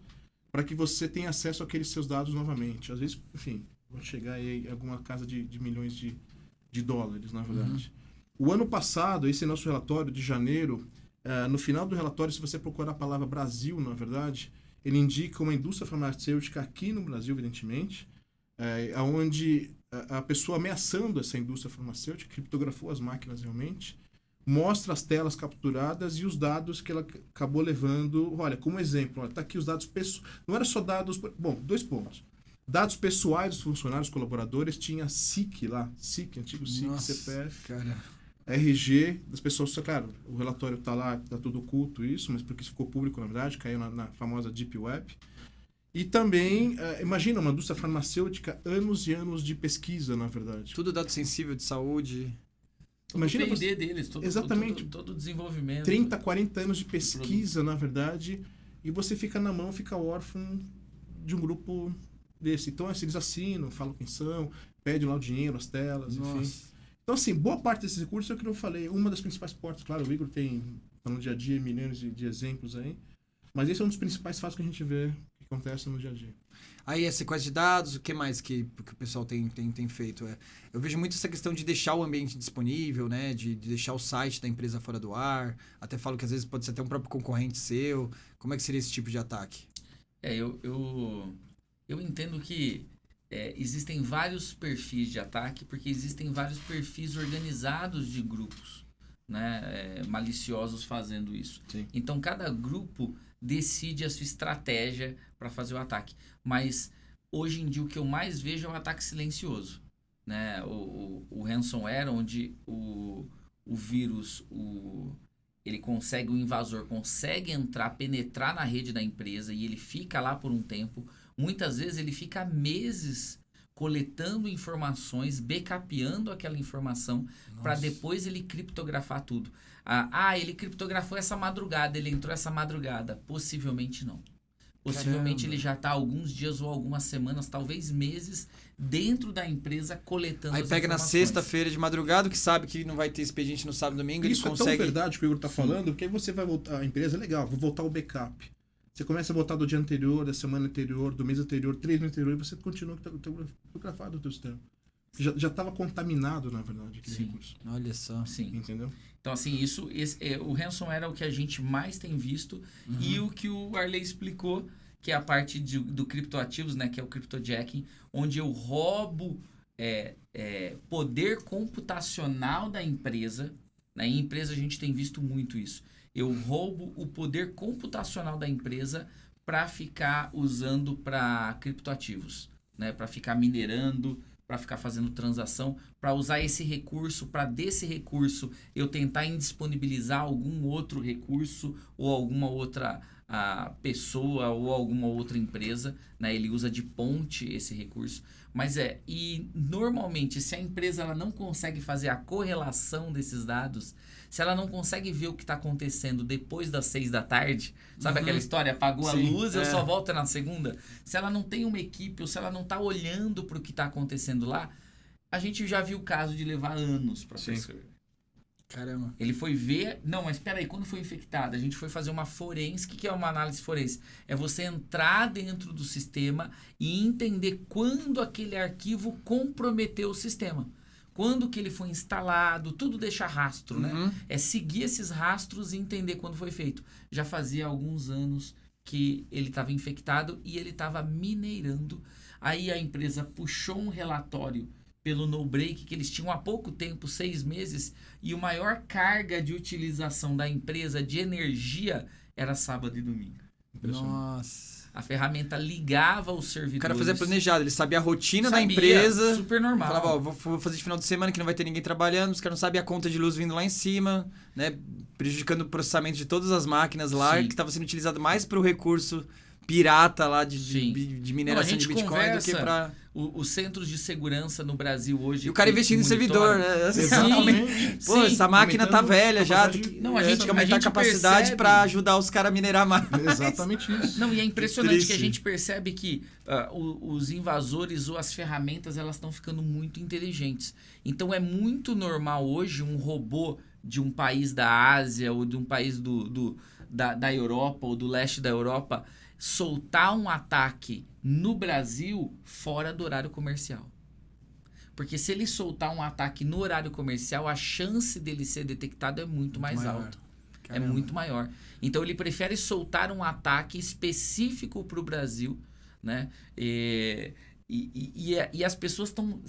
para que você tenha acesso àqueles seus dados novamente. Às vezes, enfim, vão chegar aí em alguma casa de milhões de dólares, na verdade. O ano passado, esse é nosso relatório de janeiro, no final do relatório, se você procurar a palavra Brasil, na verdade, ele indica uma indústria farmacêutica aqui no Brasil, evidentemente, onde a pessoa ameaçando essa indústria farmacêutica criptografou as máquinas realmente, mostra as telas capturadas e os dados que ela acabou levando. Olha, como exemplo, está aqui os dados pessoais. Não era só dados... Bom, 2 pontos. Dados pessoais dos funcionários, colaboradores, tinha SIC lá. SIC, antigo SIC, Nossa, CPF, cara. RG das pessoas. Claro, o relatório está lá, está tudo oculto isso, mas porque isso ficou público, na verdade, caiu na famosa Deep Web. E também, imagina, uma indústria farmacêutica, anos e anos de pesquisa, na verdade. Tudo dado sensível de saúde. Imagina o P&D deles, exatamente, todo o desenvolvimento. 30, 40 anos de pesquisa, na verdade, e você fica na mão, fica órfão de um grupo desse. Então, assim, eles assinam, falam quem são, pedem lá o dinheiro, as telas, enfim. Então, assim, boa parte desses recursos é o que eu falei. Uma das principais portas, claro, o Igor tem, no dia a dia, milhões de exemplos aí, mas esse é um dos principais fatos que a gente vê que acontece no dia a dia. Aí a sequência de dados, o que mais que o pessoal tem feito? Eu vejo muito essa questão de deixar o ambiente disponível, né? De deixar o site da empresa fora do ar. Até falo que às vezes pode ser até um próprio concorrente seu. Como é que seria esse tipo de ataque? Eu entendo que existem vários perfis de ataque, porque existem vários perfis organizados de grupos, né? Maliciosos fazendo isso. Sim. Então, cada grupo decide a sua estratégia para fazer o ataque. Mas, hoje em dia, o que eu mais vejo é o ataque silencioso, né? O ransomware, onde o vírus, ele consegue, o invasor consegue entrar, penetrar na rede da empresa e ele fica lá por um tempo. Muitas vezes ele fica meses coletando informações, backupeando aquela informação para depois ele criptografar tudo. Ele criptografou essa madrugada, ele entrou essa madrugada. Possivelmente não. Possivelmente ele já está alguns dias ou algumas semanas, talvez meses, dentro da empresa coletando aí as pega informações. Na sexta-feira de madrugada, que sabe que não vai ter expediente no sábado e domingo, Isso ele consegue... é tão verdade o que o Igor está falando, porque aí você vai voltar, a empresa é legal, vou voltar o backup. Você começa a voltar do dia anterior, da semana anterior, do mês anterior, 3 meses anterior, e você continua criptografado o teu sistema. Já estava contaminado, na verdade, aquele recurso. Olha só. Sim. Entendeu? Então, assim, o ransomware é o que a gente mais tem visto. E o que o Arley explicou, que é a parte do criptoativos, né? Que é o cryptojacking, onde eu roubo poder computacional da empresa. Né? Em empresa a gente tem visto muito isso. Eu roubo o poder computacional da empresa para ficar usando para criptoativos, né? Para ficar minerando, para ficar fazendo transação, para usar esse recurso, para desse recurso eu tentar indisponibilizar algum outro recurso ou alguma outra pessoa ou alguma outra empresa, né? Ele usa de ponte esse recurso. Mas e normalmente se a empresa ela não consegue fazer a correlação desses dados, se ela não consegue ver o que está acontecendo depois das 6 da tarde, sabe aquela história, apagou a luz, eu só volto na segunda? Se ela não tem uma equipe ou se ela não está olhando para o que está acontecendo lá, a gente já viu o caso de levar anos para perceber. Caramba. Ele foi ver... Não, mas espera aí, quando foi infectado, a gente foi fazer uma forense. O que é uma análise forense? É você entrar dentro do sistema e entender quando aquele arquivo comprometeu o sistema. Quando que ele foi instalado, tudo deixa rastro, né? É seguir esses rastros e entender quando foi feito. Já fazia alguns anos que ele estava infectado e ele estava minerando. Aí a empresa puxou um relatório pelo no-break, que eles tinham há pouco tempo, 6 meses, e a maior carga de utilização da empresa de energia era sábado e domingo. Nossa. A ferramenta ligava os servidores. O cara fazia planejado, ele sabia a rotina da empresa. Super normal. Falava, vou fazer de final de semana que não vai ter ninguém trabalhando, os caras não sabem a conta de luz vindo lá em cima, né? Prejudicando o processamento de todas as máquinas lá, que estava sendo utilizado mais para o recurso pirata lá de mineração de Bitcoin do que para... Os centros de segurança no Brasil hoje... E o cara investindo em servidor, né? Exatamente. Pô, essa máquina tá velha já, tem que aumentar a capacidade para ajudar os caras a minerar mais. Exatamente isso. Não, e é impressionante que a gente percebe que os invasores ou as ferramentas, elas estão ficando muito inteligentes. Então é muito normal hoje um robô de um país da Ásia ou de um país da Europa ou do leste da Europa soltar um ataque no Brasil fora do horário comercial. Porque se ele soltar um ataque no horário comercial, a chance dele ser detectado é muito mais alta. Caramba. É muito maior. Então ele prefere soltar um ataque específico para o Brasil, né? E as pessoas estão...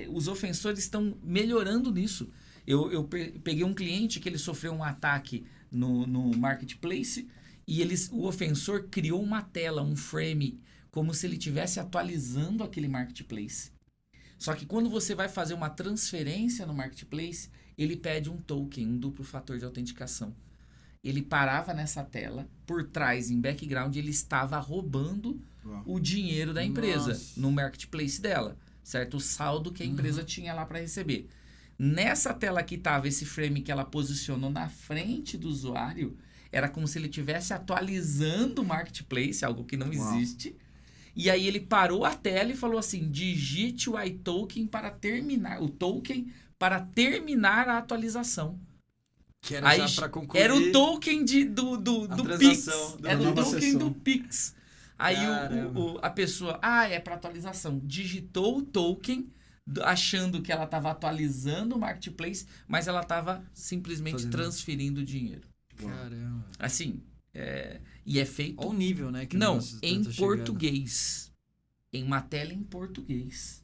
os ofensores estão melhorando nisso. Eu peguei um cliente que ele sofreu um ataque no marketplace e o ofensor criou uma tela, um frame, como se ele estivesse atualizando aquele marketplace. Só que quando você vai fazer uma transferência no marketplace, ele pede um token, um duplo fator de autenticação. Ele parava nessa tela, por trás, em background, ele estava roubando o dinheiro da empresa no marketplace dela, certo? O saldo que a empresa tinha lá para receber. Nessa tela que estava esse frame que ela posicionou na frente do usuário, era como se ele estivesse atualizando o marketplace, algo que não existe. E aí ele parou a tela e falou assim: digite o iToken para terminar, o token para terminar a atualização. Que era aí, já para concluir. Era o token do Pix. Era o token do Pix. Aí a pessoa, é para atualização. Digitou o token, achando que ela estava atualizando o marketplace, mas ela estava simplesmente transferindo o dinheiro. Caramba. Assim, e é feito... Olha o nível, né? Que não, em português. Em uma tela em português.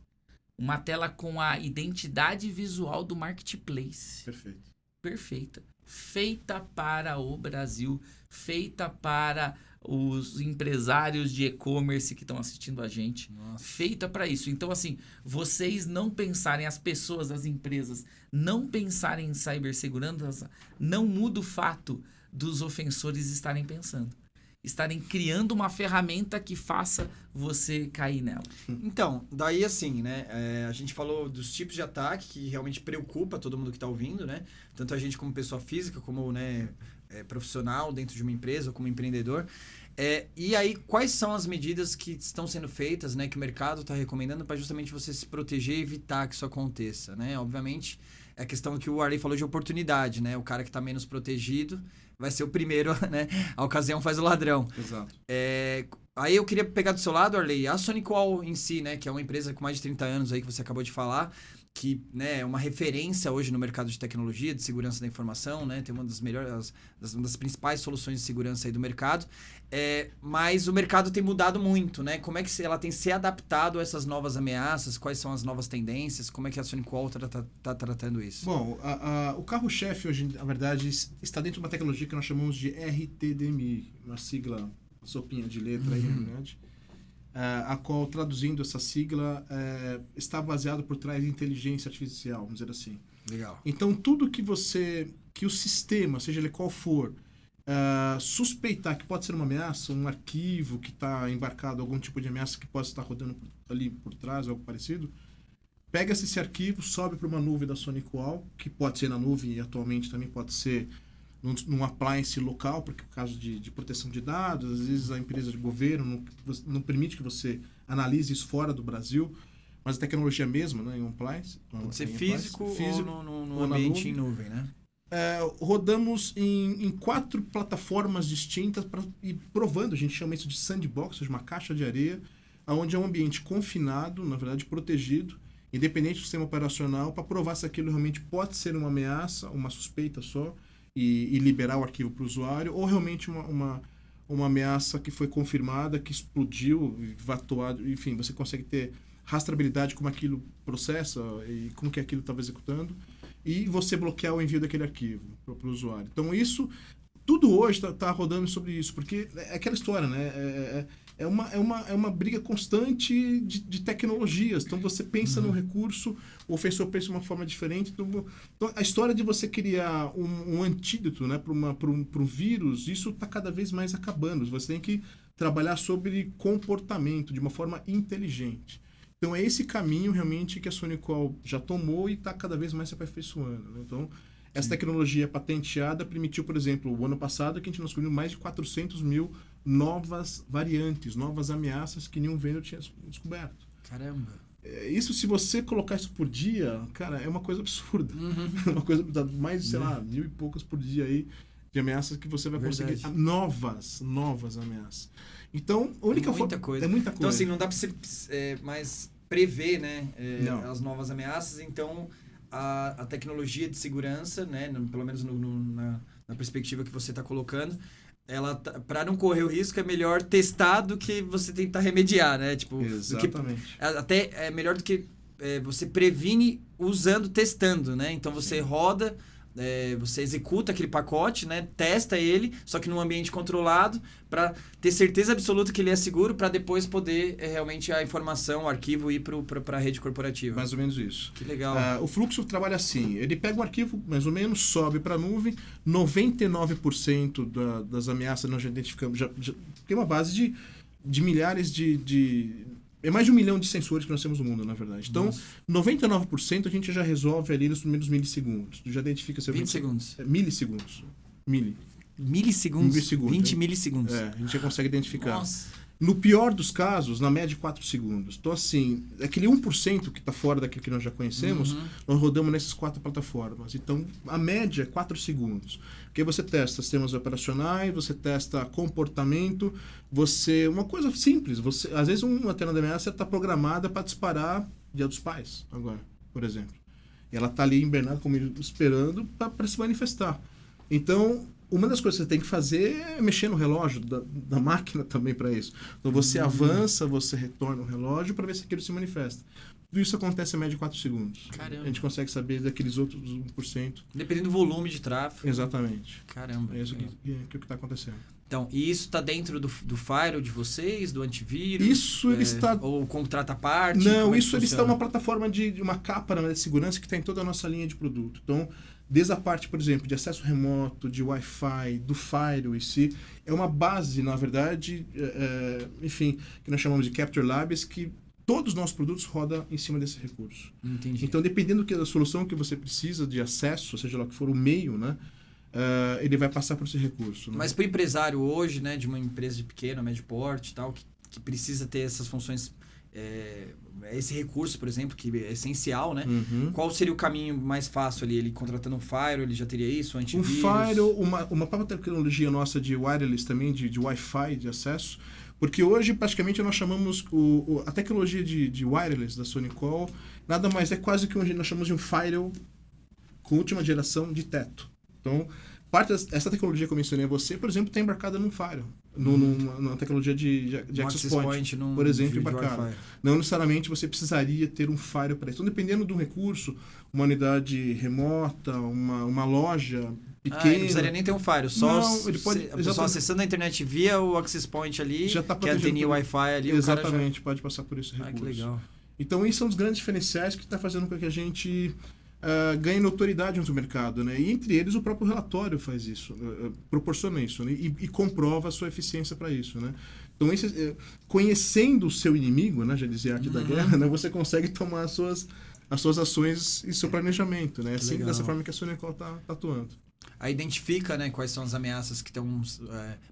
Uma tela com a identidade visual do marketplace. Perfeita. Feita para o Brasil. Feita para os empresários de e-commerce que estão assistindo a gente. Nossa. Feita para isso. Então, assim, vocês não pensarem, as pessoas, as empresas, não pensarem em cibersegurança, não muda o fato dos ofensores estarem pensando. Estarem criando uma ferramenta que faça você cair nela. Então, daí assim, né? A gente falou dos tipos de ataque que realmente preocupa todo mundo que está ouvindo, né? Tanto a gente como pessoa física, como profissional dentro de uma empresa ou como empreendedor. E aí, quais são as medidas que estão sendo feitas, né? Que o mercado está recomendando para justamente você se proteger e evitar que isso aconteça, né? Obviamente, é a questão que o Arley falou de oportunidade, né? O cara que está menos protegido vai ser o primeiro, né? A ocasião faz o ladrão. Exato. Aí eu queria pegar do seu lado, Arley, a SonicWall em si, né? Que é uma empresa com mais de 30 anos aí que você acabou de falar, que, né, é uma referência hoje no mercado de tecnologia, de segurança da informação, né? Tem uma das melhores, uma das principais soluções de segurança aí do mercado. Mas o mercado tem mudado muito, né? Como é que ela tem se adaptado a essas novas ameaças? Quais são as novas tendências? Como é que a SonicWall tá tratando isso? Bom, o carro-chefe hoje, na verdade, está dentro de uma tecnologia que nós chamamos de RTDMI, uma sigla, sopinha de letra aí, na verdade. A qual, traduzindo essa sigla, está baseado por trás de inteligência artificial, vamos dizer assim. Legal. Então, tudo que o sistema, seja ele qual for, suspeitar que pode ser uma ameaça, um arquivo que está embarcado, algum tipo de ameaça que pode estar rodando ali por trás, algo parecido, pega-se esse arquivo, sobe para uma nuvem da SonicWall, que pode ser na nuvem e atualmente também pode ser num appliance local, porque por causa de proteção de dados, às vezes a empresa de governo não permite que você analise isso fora do Brasil, mas a tecnologia é a mesma, né, em um appliance. Pode ser físico ou no ambiente em nuvem, né? Rodamos em 4 plataformas distintas e provando, a gente chama isso de sandbox, ou seja, uma caixa de areia, onde é um ambiente confinado, na verdade protegido, independente do sistema operacional, para provar se aquilo realmente pode ser uma ameaça, uma suspeita só, e liberar o arquivo para o usuário, ou realmente uma ameaça que foi confirmada, que explodiu, vatuado, enfim, você consegue ter rastreabilidade como aquilo processa e como que aquilo estava executando, e você bloquear o envio daquele arquivo para o usuário. Então, tudo hoje está rodando sobre isso, porque é aquela história, né? É uma briga constante de tecnologias. Então, você pensa no recurso, o ofensor pensa de uma forma diferente. Então a história de você criar um antídoto, né, para um vírus, isso está cada vez mais acabando. Você tem que trabalhar sobre comportamento de uma forma inteligente. Então, é esse caminho realmente que a SonicWall já tomou e está cada vez mais se aperfeiçoando, né? Então, essa tecnologia patenteada permitiu, por exemplo, o ano passado, que a gente descobriu mais de 400 mil novas variantes, novas ameaças que nenhum vendedor tinha descoberto. Caramba! Isso, se você colocar isso por dia, cara, é uma coisa absurda. É uma coisa, mais, sei lá, 1.000 e poucas por dia aí de ameaças que você vai conseguir. Novas ameaças. Então, a única forma... É muita coisa. Então, assim, não dá para você mais prever, né, as novas ameaças. Então, a tecnologia de segurança, né, pelo menos na perspectiva que você está colocando, ela, para não correr o risco, é melhor testar do que você tentar remediar, né? Tipo, exatamente. Até é melhor do que você previne testando, né? Então, você roda... você executa aquele pacote, né? Testa ele, só que num ambiente controlado, para ter certeza absoluta que ele é seguro, para depois poder realmente a informação, o arquivo ir para a rede corporativa. Mais ou menos isso. Que legal. O fluxo trabalha assim, ele pega um arquivo, mais ou menos, sobe para a nuvem, 99% das ameaças nós já identificamos, já tem uma base de milhares de É mais de 1 milhão de sensores que nós temos no mundo, na verdade. Então, 99% a gente já resolve ali nos primeiros milissegundos. Já identifica... 20 segundos. Milissegundos. Milissegundos? Milissegundos. 20 milissegundos. A gente já consegue identificar. Nossa. No pior dos casos, na média, 4 segundos. Então, assim, aquele 1% que está fora daquilo que nós já conhecemos, nós rodamos nessas 4 plataformas. Então, a média é 4 segundos. Porque aí você testa sistemas operacionais, você testa comportamento, uma coisa simples, às vezes uma antena de ameaça está programada para disparar Dia dos Pais, agora, por exemplo. E ela está ali hibernada, como esperando, para se manifestar. Então, uma das coisas que você tem que fazer é mexer no relógio da máquina também para isso. Então você avança, você retorna o relógio para ver se aquilo se manifesta. Tudo isso acontece em média de 4 segundos. Caramba. A gente consegue saber daqueles outros 1%. Dependendo do volume de tráfego. Exatamente. Caramba. É isso que está acontecendo. Então, e isso está dentro do firewall de vocês, do antivírus? Isso ele está... Ou contrata a parte? Não, isso ele está uma plataforma de uma capa de segurança que está em toda a nossa linha de produto. Então, desde a parte, por exemplo, de acesso remoto, de Wi-Fi, do firewall em si, é uma base, na verdade, enfim, que nós chamamos de Capture Labs, que todos os nossos produtos rodam em cima desse recurso. Entendi. Então, dependendo da solução que você precisa de acesso, seja lá que for o meio, né, ele vai passar por esse recurso. Né? Mas para o empresário hoje, né, de uma empresa de pequeno, médio porte e tal, que precisa ter essas funções, esse recurso, por exemplo, que é essencial, né? Qual seria o caminho mais fácil ali? Ele contratando um firewall, ele já teria isso, um antivírus? Um firewall, uma própria tecnologia nossa de wireless também, de Wi-Fi, de acesso, porque hoje praticamente nós chamamos a tecnologia de wireless da SonicWall, nada mais é quase que nós chamamos de um firewall com última geração de teto. Então, essa tecnologia que eu mencionei a você, por exemplo, está embarcada num firewall, numa tecnologia de access point, por exemplo, embarcada. Não necessariamente você precisaria ter um firewall para isso. Então, dependendo do recurso, uma unidade remota, uma loja pequena... ele não precisaria nem ter um firewall, só ele pode, a pessoa acessando a internet via o access point ali, já tá que é a anteninha Wi-Fi ali, exatamente, pode passar por esse recurso. Que legal. Então, esses são os grandes diferenciais que está fazendo com que a gente... ganha notoriedade no mercado, né? E entre eles o próprio relatório faz isso, proporciona isso, né? E comprova a sua eficiência para isso, né? Então, conhecendo o seu inimigo, né? Já dizia a arte da guerra, né? Você consegue tomar as suas ações e seu planejamento, né? Assim, dessa forma que a SonicWall está atuando. Aí identifica, né, quais são as ameaças que estão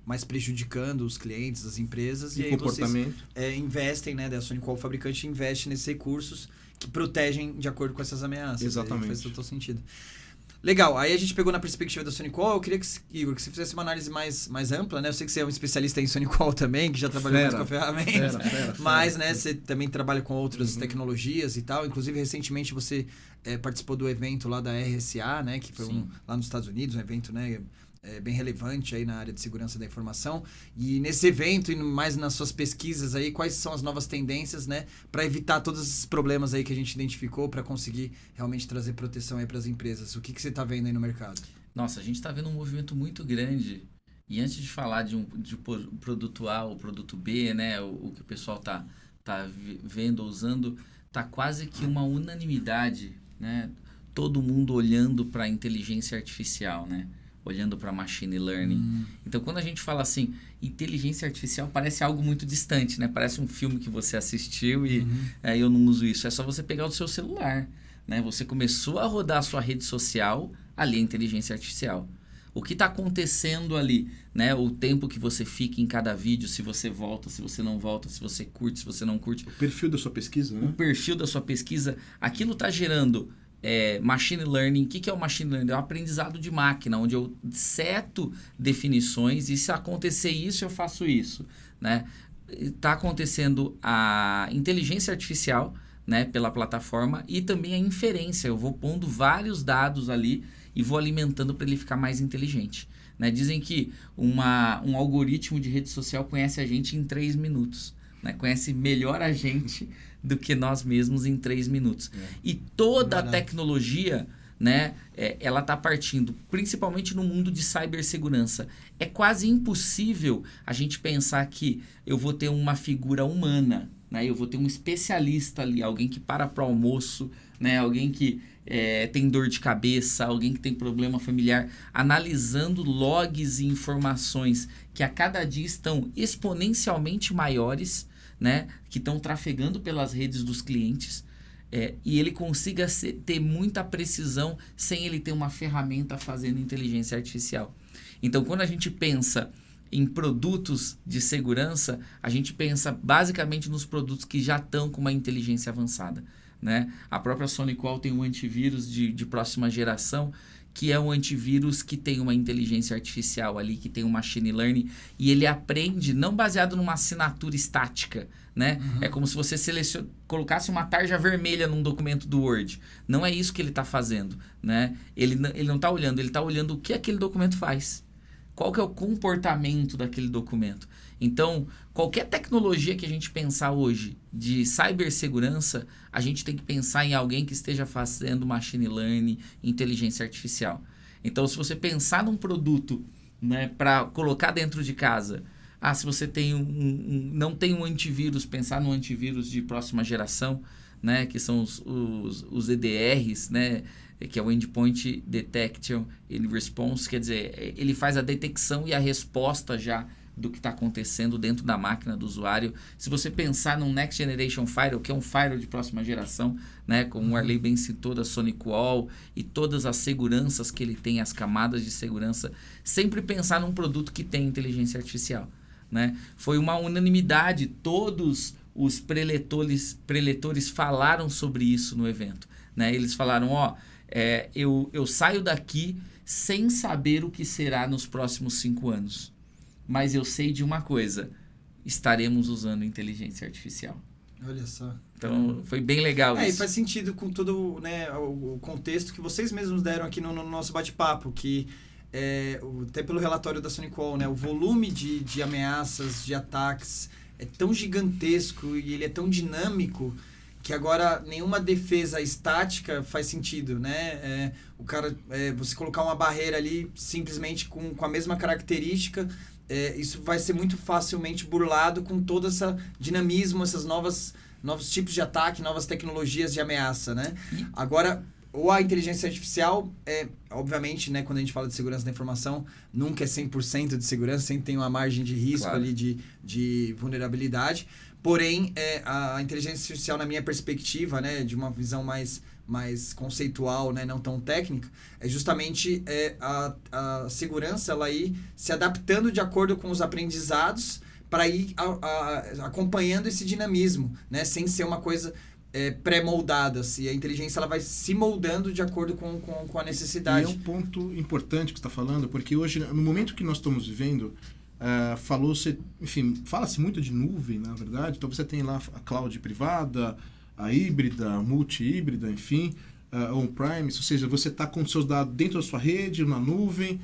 mais prejudicando os clientes, as empresas, e aí comportamento. Vocês investem, né, da SonicWall, o fabricante investe nesses recursos que protegem de acordo com essas ameaças. Exatamente. Faz total sentido. Legal, aí a gente pegou na perspectiva da SonicWall, eu queria Igor, que você fizesse uma análise mais ampla, né? Eu sei que você é um especialista em SonicWall também, que já trabalhou muito com a ferramenta, mas né, você também trabalha com outras tecnologias e tal, inclusive recentemente você participou do evento lá da RSA, né? Que foi lá nos Estados Unidos, um evento, né? Bem relevante aí na área de segurança da informação. E nesse evento e mais nas suas pesquisas aí, quais são as novas tendências, né, para evitar todos esses problemas aí que a gente identificou, para conseguir realmente trazer proteção aí para as empresas? O que você está vendo aí no mercado? Nossa, a gente está vendo um movimento muito grande. E antes de falar de produto A ou produto B, né, o que o pessoal tá vendo, usando, tá quase que uma unanimidade, né? Todo mundo olhando para a inteligência artificial, né? Olhando para machine learning. Então, quando a gente fala assim, inteligência artificial parece algo muito distante, né? Parece um filme que você assistiu e eu não uso isso. É só você pegar o seu celular, né? Você começou a rodar a sua rede social, ali é inteligência artificial. O que está acontecendo ali, né? O tempo que você fica em cada vídeo, se você volta, se você não volta, se você curte, se você não curte. O perfil da sua pesquisa, né? O perfil da sua pesquisa. Aquilo está gerando... machine learning. O que é o machine learning? É um aprendizado de máquina, onde eu seto definições e se acontecer isso, eu faço isso, né? Está acontecendo a inteligência artificial, né, pela plataforma e também a inferência. Eu vou pondo vários dados ali e vou alimentando para ele ficar mais inteligente, né? Dizem que um algoritmo de rede social conhece a gente em 3 minutos. Né? Conhece melhor a gente do que nós mesmos em 3 minutos. E toda a tecnologia, né, ela está partindo, principalmente no mundo de cibersegurança. É quase impossível a gente pensar que eu vou ter uma figura humana, né? Eu vou ter um especialista ali, alguém que para o almoço, né? Alguém que tem dor de cabeça, alguém que tem problema familiar, analisando logs e informações que a cada dia estão exponencialmente maiores, né, que estão trafegando pelas redes dos clientes, e ele consiga ter muita precisão sem ele ter uma ferramenta fazendo inteligência artificial. Então, quando a gente pensa em produtos de segurança, a gente pensa basicamente nos produtos que já estão com uma inteligência avançada, né? A própria SonicWall tem um antivírus de próxima geração, que é um antivírus que tem uma inteligência artificial ali, que tem um machine learning, e ele aprende não baseado numa assinatura estática, né? É como se você colocasse uma tarja vermelha num documento do Word. Não é isso que ele está fazendo, né? Ele não está olhando, ele está olhando o que aquele documento faz. Qual que é o comportamento daquele documento? Então, qualquer tecnologia que a gente pensar hoje de cibersegurança, a gente tem que pensar em alguém que esteja fazendo machine learning, inteligência artificial. Então, se você pensar num produto, né, para colocar dentro de casa, se você tem não tem um antivírus, pensar no antivírus de próxima geração, né, que são os EDRs, né, que é o Endpoint Detection and Response, quer dizer, ele faz a detecção e a resposta já do que está acontecendo dentro da máquina do usuário. Se você pensar num Next Generation Firewall, que é um firewall de próxima geração, né, como o Arley bem citou, da SonicWall, e todas as seguranças que ele tem, as camadas de segurança, sempre pensar num produto que tem inteligência artificial, né? Foi uma unanimidade, todos os preletores falaram sobre isso no evento, né? Eles falaram, eu saio daqui sem saber o que será nos próximos 5 anos. Mas eu sei de uma coisa, estaremos usando inteligência artificial. Olha só. Então, foi bem legal isso. E faz sentido com todo, né, o contexto que vocês mesmos deram aqui no nosso bate-papo, que até pelo relatório da SonicWall, né, o volume de ameaças, de ataques é tão gigantesco e ele é tão dinâmico que agora nenhuma defesa estática faz sentido, né? Você colocar uma barreira ali simplesmente com a mesma característica, isso vai ser muito facilmente burlado com todo esse dinamismo, esses novos tipos de ataque, novas tecnologias de ameaça, né? Agora, ou a inteligência artificial, obviamente, né, quando a gente fala de segurança da informação, nunca é 100% de segurança, sempre tem uma margem de risco, claro, ali de vulnerabilidade. Porém, a inteligência artificial, na minha perspectiva, né, de uma visão mais conceitual, né, não tão técnica, é justamente a segurança ela ir se adaptando de acordo com os aprendizados para ir acompanhando esse dinamismo, né, sem ser uma coisa pré-moldada. Assim. A inteligência ela vai se moldando de acordo com a necessidade. E é um ponto importante que você está falando, porque hoje, no momento que nós estamos vivendo, fala-se muito de nuvem, na verdade. Então você tem lá a cloud privada, a híbrida, a multi-híbrida, enfim, on-premise, ou seja, você está com seus dados dentro da sua rede, na nuvem.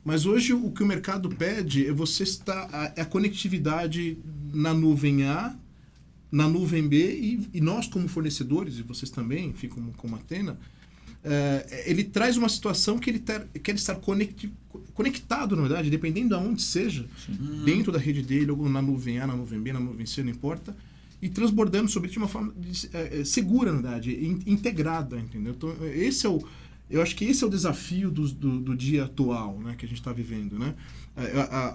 Mas hoje o que o mercado pede é a conectividade na nuvem A, na nuvem B, e nós como fornecedores, e vocês também, enfim, como Athena, ele traz uma situação que ele quer estar conectado, na verdade, dependendo de onde seja, dentro da rede dele, ou na nuvem A, na nuvem B, na nuvem C, não importa, e transbordando sobre isso de uma forma segura, na verdade, integrada, entendeu? Então, eu acho que esse é o desafio do dia atual, né, que a gente está vivendo, né?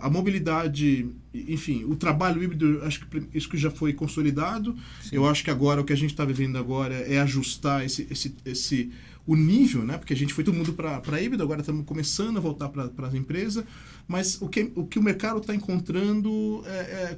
A mobilidade, enfim, o trabalho híbrido, acho que isso que já foi consolidado. Sim. Eu acho que agora o que a gente está vivendo agora é ajustar o nível, né? Porque a gente foi todo mundo para híbrido, agora estamos começando a voltar para as empresas, mas o que o mercado está encontrando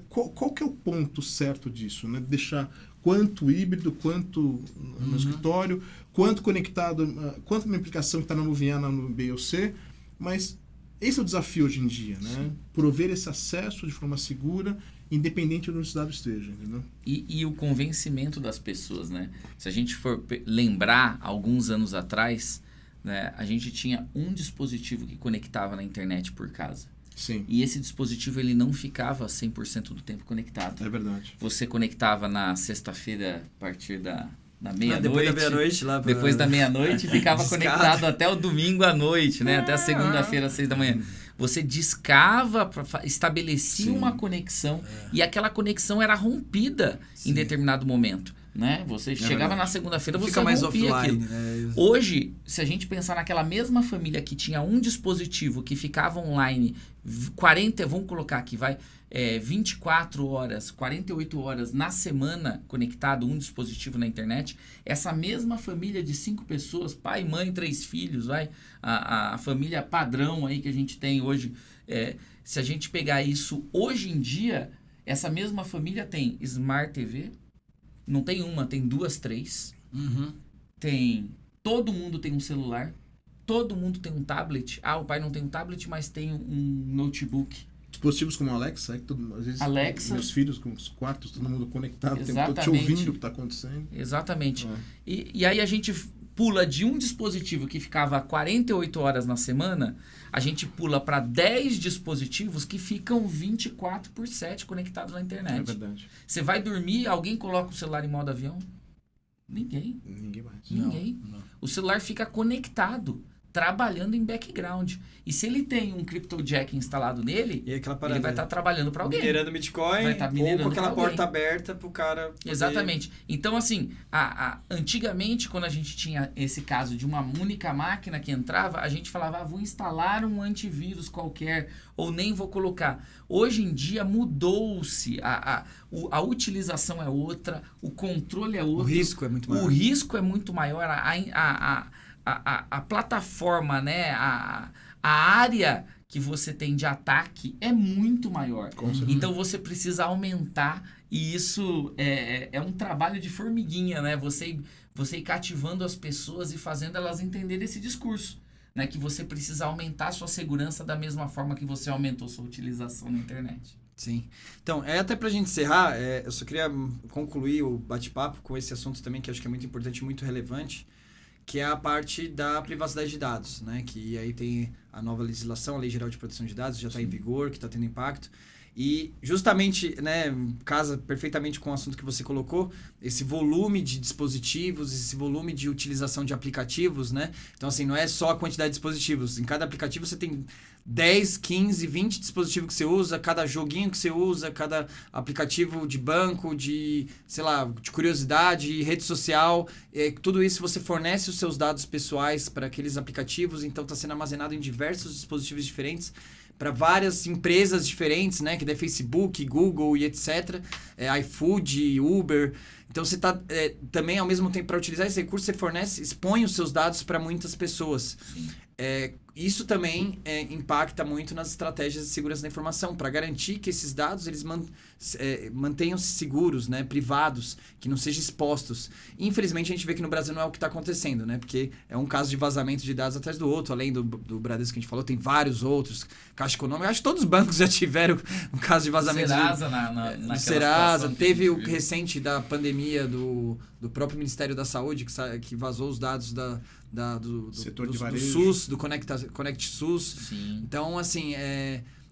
qual que é o ponto certo disso, né? Deixar quanto híbrido, quanto no escritório, quanto conectado, quanto uma aplicação que está na nuvem A, na nuvem B ou C, mas esse é o desafio hoje em dia, né? Prover esse acesso de forma segura, independente de onde o dado esteja, entendeu? E o convencimento das pessoas, né? Se a gente for lembrar, alguns anos atrás, né, a gente tinha um dispositivo que conectava na internet por casa. Sim. E esse dispositivo ele não ficava 100% do tempo conectado. É verdade. Você conectava na sexta-feira a partir da meia-noite. Depois da meia-noite. Depois da meia-noite ficava conectado até o domingo à noite, né? Até a segunda-feira, às 6 da manhã. Você discava, estabelecia uma conexão e aquela conexão era rompida em determinado momento. né? Você chegava verdade. na segunda-feira, você Fica mais rompia offline, aquilo. né? Hoje, se a gente pensar naquela mesma família que tinha um dispositivo que ficava online 40, vamos colocar aqui, 24 horas, 48 horas na semana conectado, um dispositivo na internet, essa mesma família de 5 pessoas, pai, mãe, 3 filhos, a família padrão aí que a gente tem hoje, se a gente pegar isso hoje em dia, essa mesma família tem Smart TV, não tem uma, tem 2, 3, todo mundo tem um celular, todo mundo tem um tablet, o pai não tem um tablet, mas tem um notebook. Dispositivos como Alexa, às vezes Alexa. meus filhos com os quartos, todo mundo conectado, o tempo todo te Exatamente. ouvindo o que está acontecendo. Exatamente. E aí a gente pula de um dispositivo que ficava 48 horas na semana, a gente pula para 10 dispositivos que ficam 24/7 conectados na internet. É verdade. Você vai dormir, alguém coloca o celular em modo avião? Ninguém. Ninguém mais. Ninguém. Não. O celular fica conectado, trabalhando em background. E se ele tem um CryptoJack instalado nele, E aquela parada, ele vai estar trabalhando para alguém. minerando Bitcoin, Vai tá minerando ou com aquela pra alguém. porta aberta pro cara poder... Exatamente. Então, assim, antigamente, quando a gente tinha esse caso de uma única máquina que entrava, a gente falava, vou instalar um antivírus qualquer, ou nem vou colocar. Hoje em dia, mudou-se. A utilização é outra, o controle é outro. O risco é muito maior. O risco é muito maior. A plataforma, né? A área que você tem de ataque é muito maior. Então você precisa aumentar, e isso é um trabalho de formiguinha, né? Você ir cativando as pessoas e fazendo elas entenderem esse discurso, né? Que você precisa aumentar a sua segurança da mesma forma que você aumentou sua utilização na internet. Sim. Então, até pra gente encerrar, eu só queria concluir o bate-papo com esse assunto também, que eu acho que é muito importante e muito relevante, que é a parte da privacidade de dados, né? Que aí tem a nova legislação, a Lei Geral de Proteção de Dados, já está em vigor, que está tendo impacto. E justamente, né, casa perfeitamente com o assunto que você colocou, esse volume de dispositivos, esse volume de utilização de aplicativos, né? Então, assim, não é só a quantidade de dispositivos. Em cada aplicativo você tem 10, 15, 20 dispositivos que você usa, cada joguinho que você usa, cada aplicativo de banco, de, sei lá, de curiosidade, rede social, tudo isso você fornece os seus dados pessoais para aqueles aplicativos, então está sendo armazenado em diversos dispositivos diferentes, para várias empresas diferentes, né, que é Facebook, Google e etc, iFood, Uber. Então você está também, ao mesmo tempo, para utilizar esse recurso, você fornece, expõe os seus dados para muitas pessoas. Isso também impacta muito nas estratégias de segurança da informação, para garantir que esses dados eles mantenham-se seguros, né, privados, que não sejam expostos. Infelizmente, a gente vê que no Brasil não é o que está acontecendo, né, porque é um caso de vazamento de dados atrás do outro, além do Bradesco que a gente falou, tem vários outros, Caixa Econômica, acho que todos os bancos já tiveram um caso de vazamento. Serasa, do Serasa, teve o recente da pandemia do próprio Ministério da Saúde, que vazou os dados do setor de do varejo. SUS, do Conect SUS. Sim. Então, assim,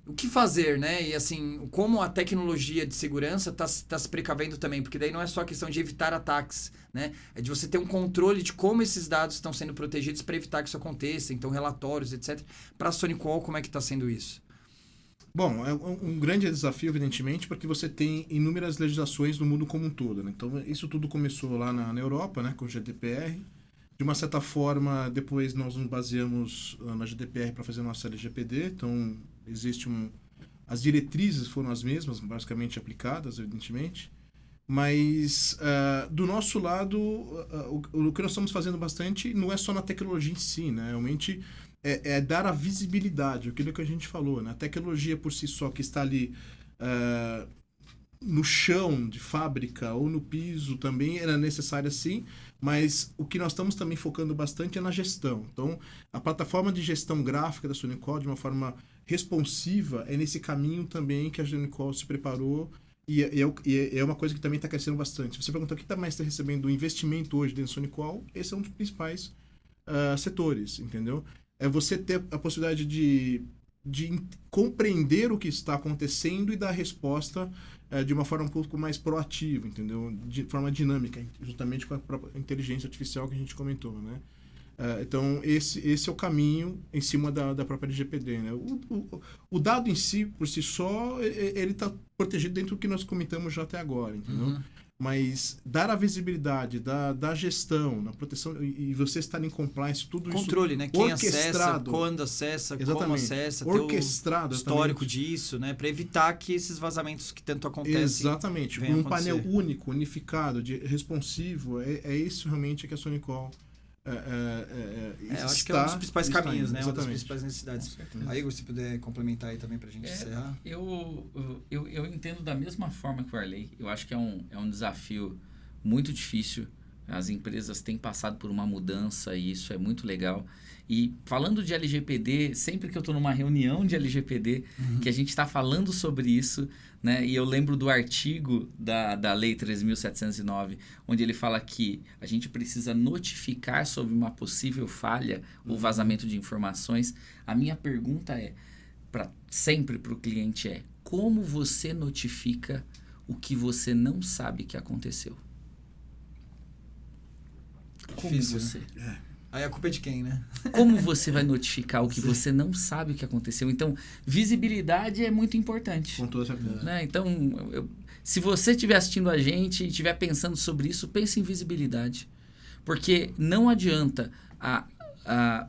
o que fazer, né? E, assim, como a tecnologia de segurança está se precavendo também, porque daí não é só a questão de evitar ataques, né? É de você ter um controle de como esses dados estão sendo protegidos para evitar que isso aconteça, então relatórios, etc. Para a SonicWall, como é que está sendo isso? Bom, é um grande desafio, evidentemente, porque você tem inúmeras legislações no mundo como um todo, né? Então, isso tudo começou lá na Europa, né, com o GDPR. De uma certa forma, depois nós nos baseamos na GDPR para fazer a nossa LGPD. Então, as diretrizes foram as mesmas, basicamente aplicadas, evidentemente. Mas, do nosso lado, o que nós estamos fazendo bastante não é só na tecnologia em si, né? Realmente é dar a visibilidade, aquilo que a gente falou, né? A tecnologia por si só, que está ali no chão de fábrica ou no piso, também era necessária sim, mas o que nós estamos também focando bastante é na gestão. Então, a plataforma de gestão gráfica da SonicWall, de uma forma responsiva, é nesse caminho também que a SonicWall se preparou, e é uma coisa que também está crescendo bastante. Você perguntou o que está mais recebendo investimento hoje dentro da SonicWall, esse é um dos principais setores, entendeu? É você ter a possibilidade de compreender o que está acontecendo e dar resposta de uma forma um pouco mais proativa, entendeu? De forma dinâmica, justamente com a própria inteligência artificial que a gente comentou, né? Então, esse é o caminho em cima da própria LGPD, né? O dado em si, por si só, ele está protegido dentro do que nós comentamos já até agora, entendeu? Mas dar a visibilidade da gestão, na proteção, e você estar em compliance, tudo controle, isso né? Quem acessa, orquestrado. quando acessa, como Exatamente. acessa, Orquestrado, ter o histórico exatamente. disso, né? Para evitar que esses vazamentos que tanto acontecem Exatamente. venham Um painel acontecer. único, unificado, responsivo, é isso realmente que a Sonicol Eu acho que é um dos principais caminhos, né? Uma das Exatamente. principais necessidades. Com certeza. Aí, se puder complementar aí também pra gente encerrar. Eu entendo da mesma forma que o Arley. Eu acho que é um desafio muito difícil. As empresas têm passado por uma mudança e isso é muito legal. E falando de LGPD, sempre que eu estou numa reunião de LGPD, que a gente está falando sobre isso, né? E eu lembro do artigo da Lei 13.709, onde ele fala que a gente precisa notificar sobre uma possível falha ou vazamento de informações. A minha pergunta sempre para o cliente é: como você notifica o que você não sabe que aconteceu? Como Difícil, você? Aí a culpa é de quem, né? Como você vai notificar o que você não sabe o que aconteceu? Então, visibilidade é muito importante. Com toda certeza. Né? Então, se você estiver assistindo a gente e estiver pensando sobre isso, pense em visibilidade. Porque não adianta.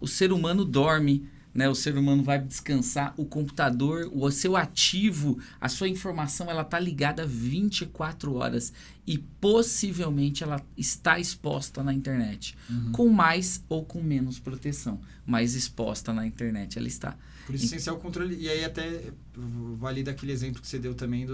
O ser humano dorme, né? O ser humano vai descansar, o computador, o seu ativo, a sua informação, ela está ligada 24 horas e possivelmente ela está exposta na internet, com mais ou com menos proteção, mas exposta na internet ela está. Por isso, essencial o controle. E aí até valida aquele exemplo que você deu também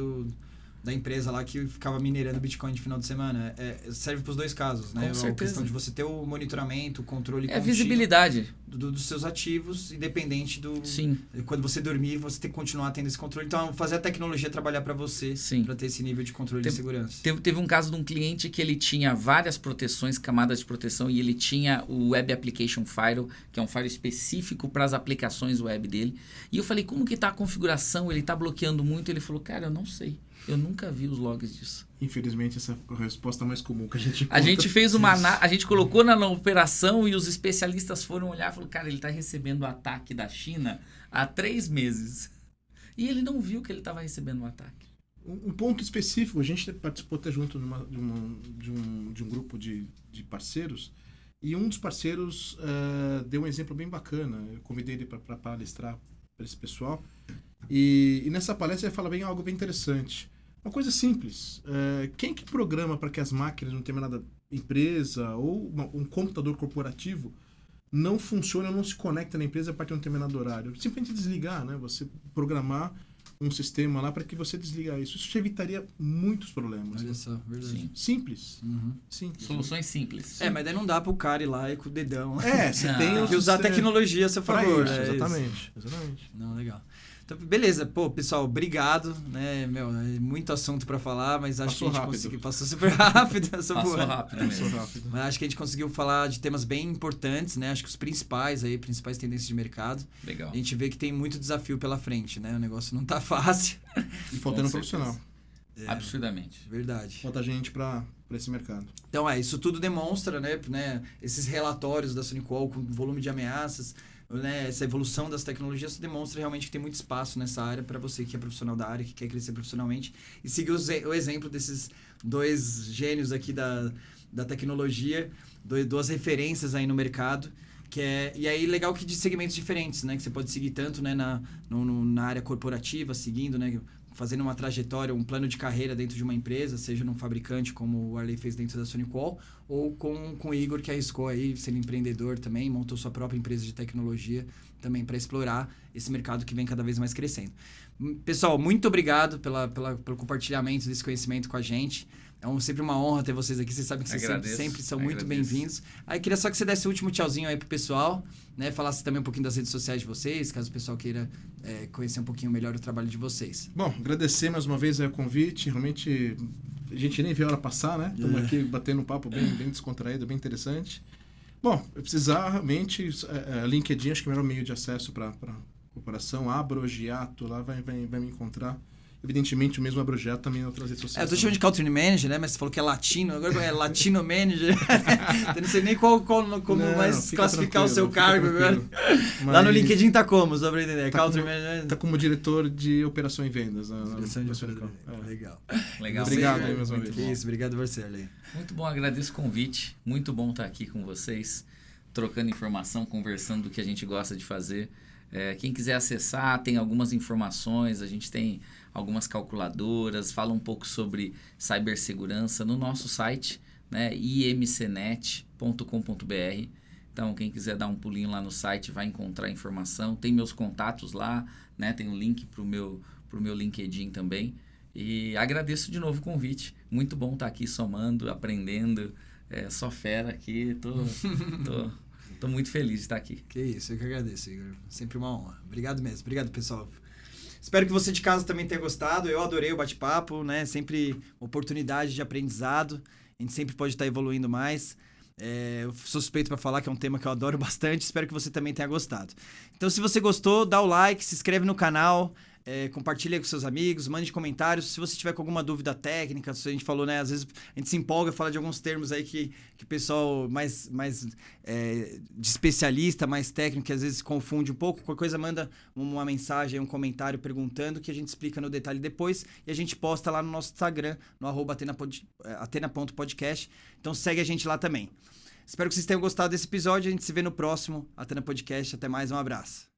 da empresa lá que ficava minerando Bitcoin de final de semana. Serve para os dois casos, né? Com certeza. A questão de você ter o monitoramento, o controle É contínuo visibilidade. dos seus ativos, independente do... Sim. Quando você dormir, você tem que continuar tendo esse controle. Então, fazer a tecnologia trabalhar para você, Sim. para ter esse nível de controle de segurança. Teve um caso de um cliente que ele tinha várias proteções, camadas de proteção, e ele tinha o Web Application Firewall, que é um firewall específico para as aplicações web dele. E eu falei, como que está a configuração? Ele está bloqueando muito? Ele falou, cara, eu não sei. Eu nunca vi os logs disso. Infelizmente, essa é a resposta mais comum que a gente encontra. A gente fez a gente colocou na operação e os especialistas foram olhar e falaram, cara, ele está recebendo o ataque da China há 3 meses. E ele não viu que ele estava recebendo o ataque. Um ponto específico, a gente participou até junto de um grupo de parceiros, e um dos parceiros deu um exemplo bem bacana. Eu convidei ele para palestrar para esse pessoal, e nessa palestra ele fala algo bem interessante. Uma coisa simples. Quem que programa para que as máquinas de uma determinada empresa ou um computador corporativo não funcione ou não se conecta na empresa a partir de um determinado horário? Simplesmente desligar, né? Você programar um sistema lá para que você desligar isso. Isso te evitaria muitos problemas. Olha só, verdade. Sim. Simples. Uhum. Simples. Soluções simples. Mas daí não dá pro cara ir lá e com o dedão. Você tem Tem que usar a tecnologia a seu para favor. isso, né? exatamente. Exatamente. Não, legal. Então, beleza. Pô, pessoal, obrigado. Né? É muito assunto pra falar, mas acho que a gente conseguiu. Passou super rápido. Passou rápido mesmo. Mas acho que a gente conseguiu falar de temas bem importantes, né? Acho que os principais tendências de mercado. Legal. A gente vê que tem muito desafio pela frente, né? O negócio não tá fácil. E faltando profissional. Absurdamente. Verdade. Falta gente para esse mercado. Então, isso tudo demonstra, né? Esses relatórios da Sonicol com volume de ameaças, né, essa evolução das tecnologias demonstra realmente que tem muito espaço nessa área para você que é profissional da área, que quer crescer profissionalmente e seguir o exemplo desses 2 gênios aqui da tecnologia, 2 referências aí no mercado, e aí legal que de segmentos diferentes, né, que você pode seguir tanto, né, na área corporativa, seguindo, né, fazendo uma trajetória, um plano de carreira dentro de uma empresa, seja num fabricante, como o Arley fez dentro da Sonicol, ou com o Igor, que arriscou aí, sendo empreendedor também, montou sua própria empresa de tecnologia também para explorar esse mercado que vem cada vez mais crescendo. Pessoal, muito obrigado pelo compartilhamento desse conhecimento com a gente. É sempre uma honra ter vocês aqui. Vocês sabem que vocês sempre são muito bem-vindos. Aí queria só que você desse o último tchauzinho aí pro pessoal, né? Falasse também um pouquinho das redes sociais de vocês, caso o pessoal queira conhecer um pouquinho melhor o trabalho de vocês. Bom, agradecer mais uma vez o convite. Realmente, a gente nem vê a hora passar, né? Estamos aqui batendo um papo bem descontraído, bem interessante. Bom, eu precisar realmente... LinkedIn acho que é o melhor meio de acesso para a corporação. Abra o Giato, lá vai me encontrar. evidentemente, o mesmo projeto também em outras redes sociais. Eu tô chamando de Country Manager, né? Mas você falou que é latino, agora é Latino Manager. Eu não sei nem como mais classificar o seu cargo agora. Mas... Lá no LinkedIn tá como, só pra entender? Country Manager. Tá como diretor de operação e vendas. Legal. Obrigado aí mais uma vez. Isso, obrigado você, Arley. Muito bom, agradeço o convite. Muito bom estar aqui com vocês, trocando informação, conversando do que a gente gosta de fazer. Quem quiser acessar, tem algumas informações, a gente tem algumas calculadoras, fala um pouco sobre cibersegurança no nosso site, né, imcnet.com.br. Então, quem quiser dar um pulinho lá no site vai encontrar informação. Tem meus contatos lá, né, tem um link pro meu LinkedIn também. E agradeço de novo o convite. Muito bom estar aqui somando, aprendendo. Só fera aqui, tô muito feliz de estar aqui. Que isso, eu que agradeço, Igor. Sempre uma honra. Obrigado mesmo. Obrigado, pessoal. Espero que você de casa também tenha gostado. Eu adorei o bate-papo, né? Sempre uma oportunidade de aprendizado. A gente sempre pode estar evoluindo mais. Eu sou suspeito para falar que é um tema que eu adoro bastante. Espero que você também tenha gostado. Então, se você gostou, dá o like, se inscreve no canal. Compartilha com seus amigos, mande comentários. Se você tiver com alguma dúvida técnica, se a gente falou, né? Às vezes a gente se empolga, fala de alguns termos aí que o pessoal mais de especialista, mais técnico, que às vezes confunde um pouco. Qualquer coisa, manda uma mensagem, um comentário perguntando, que a gente explica no detalhe depois. E a gente posta lá no nosso Instagram, no @atena.podcast. Então segue a gente lá também. Espero que vocês tenham gostado desse episódio. A gente se vê no próximo Atena Podcast. Até mais, um abraço.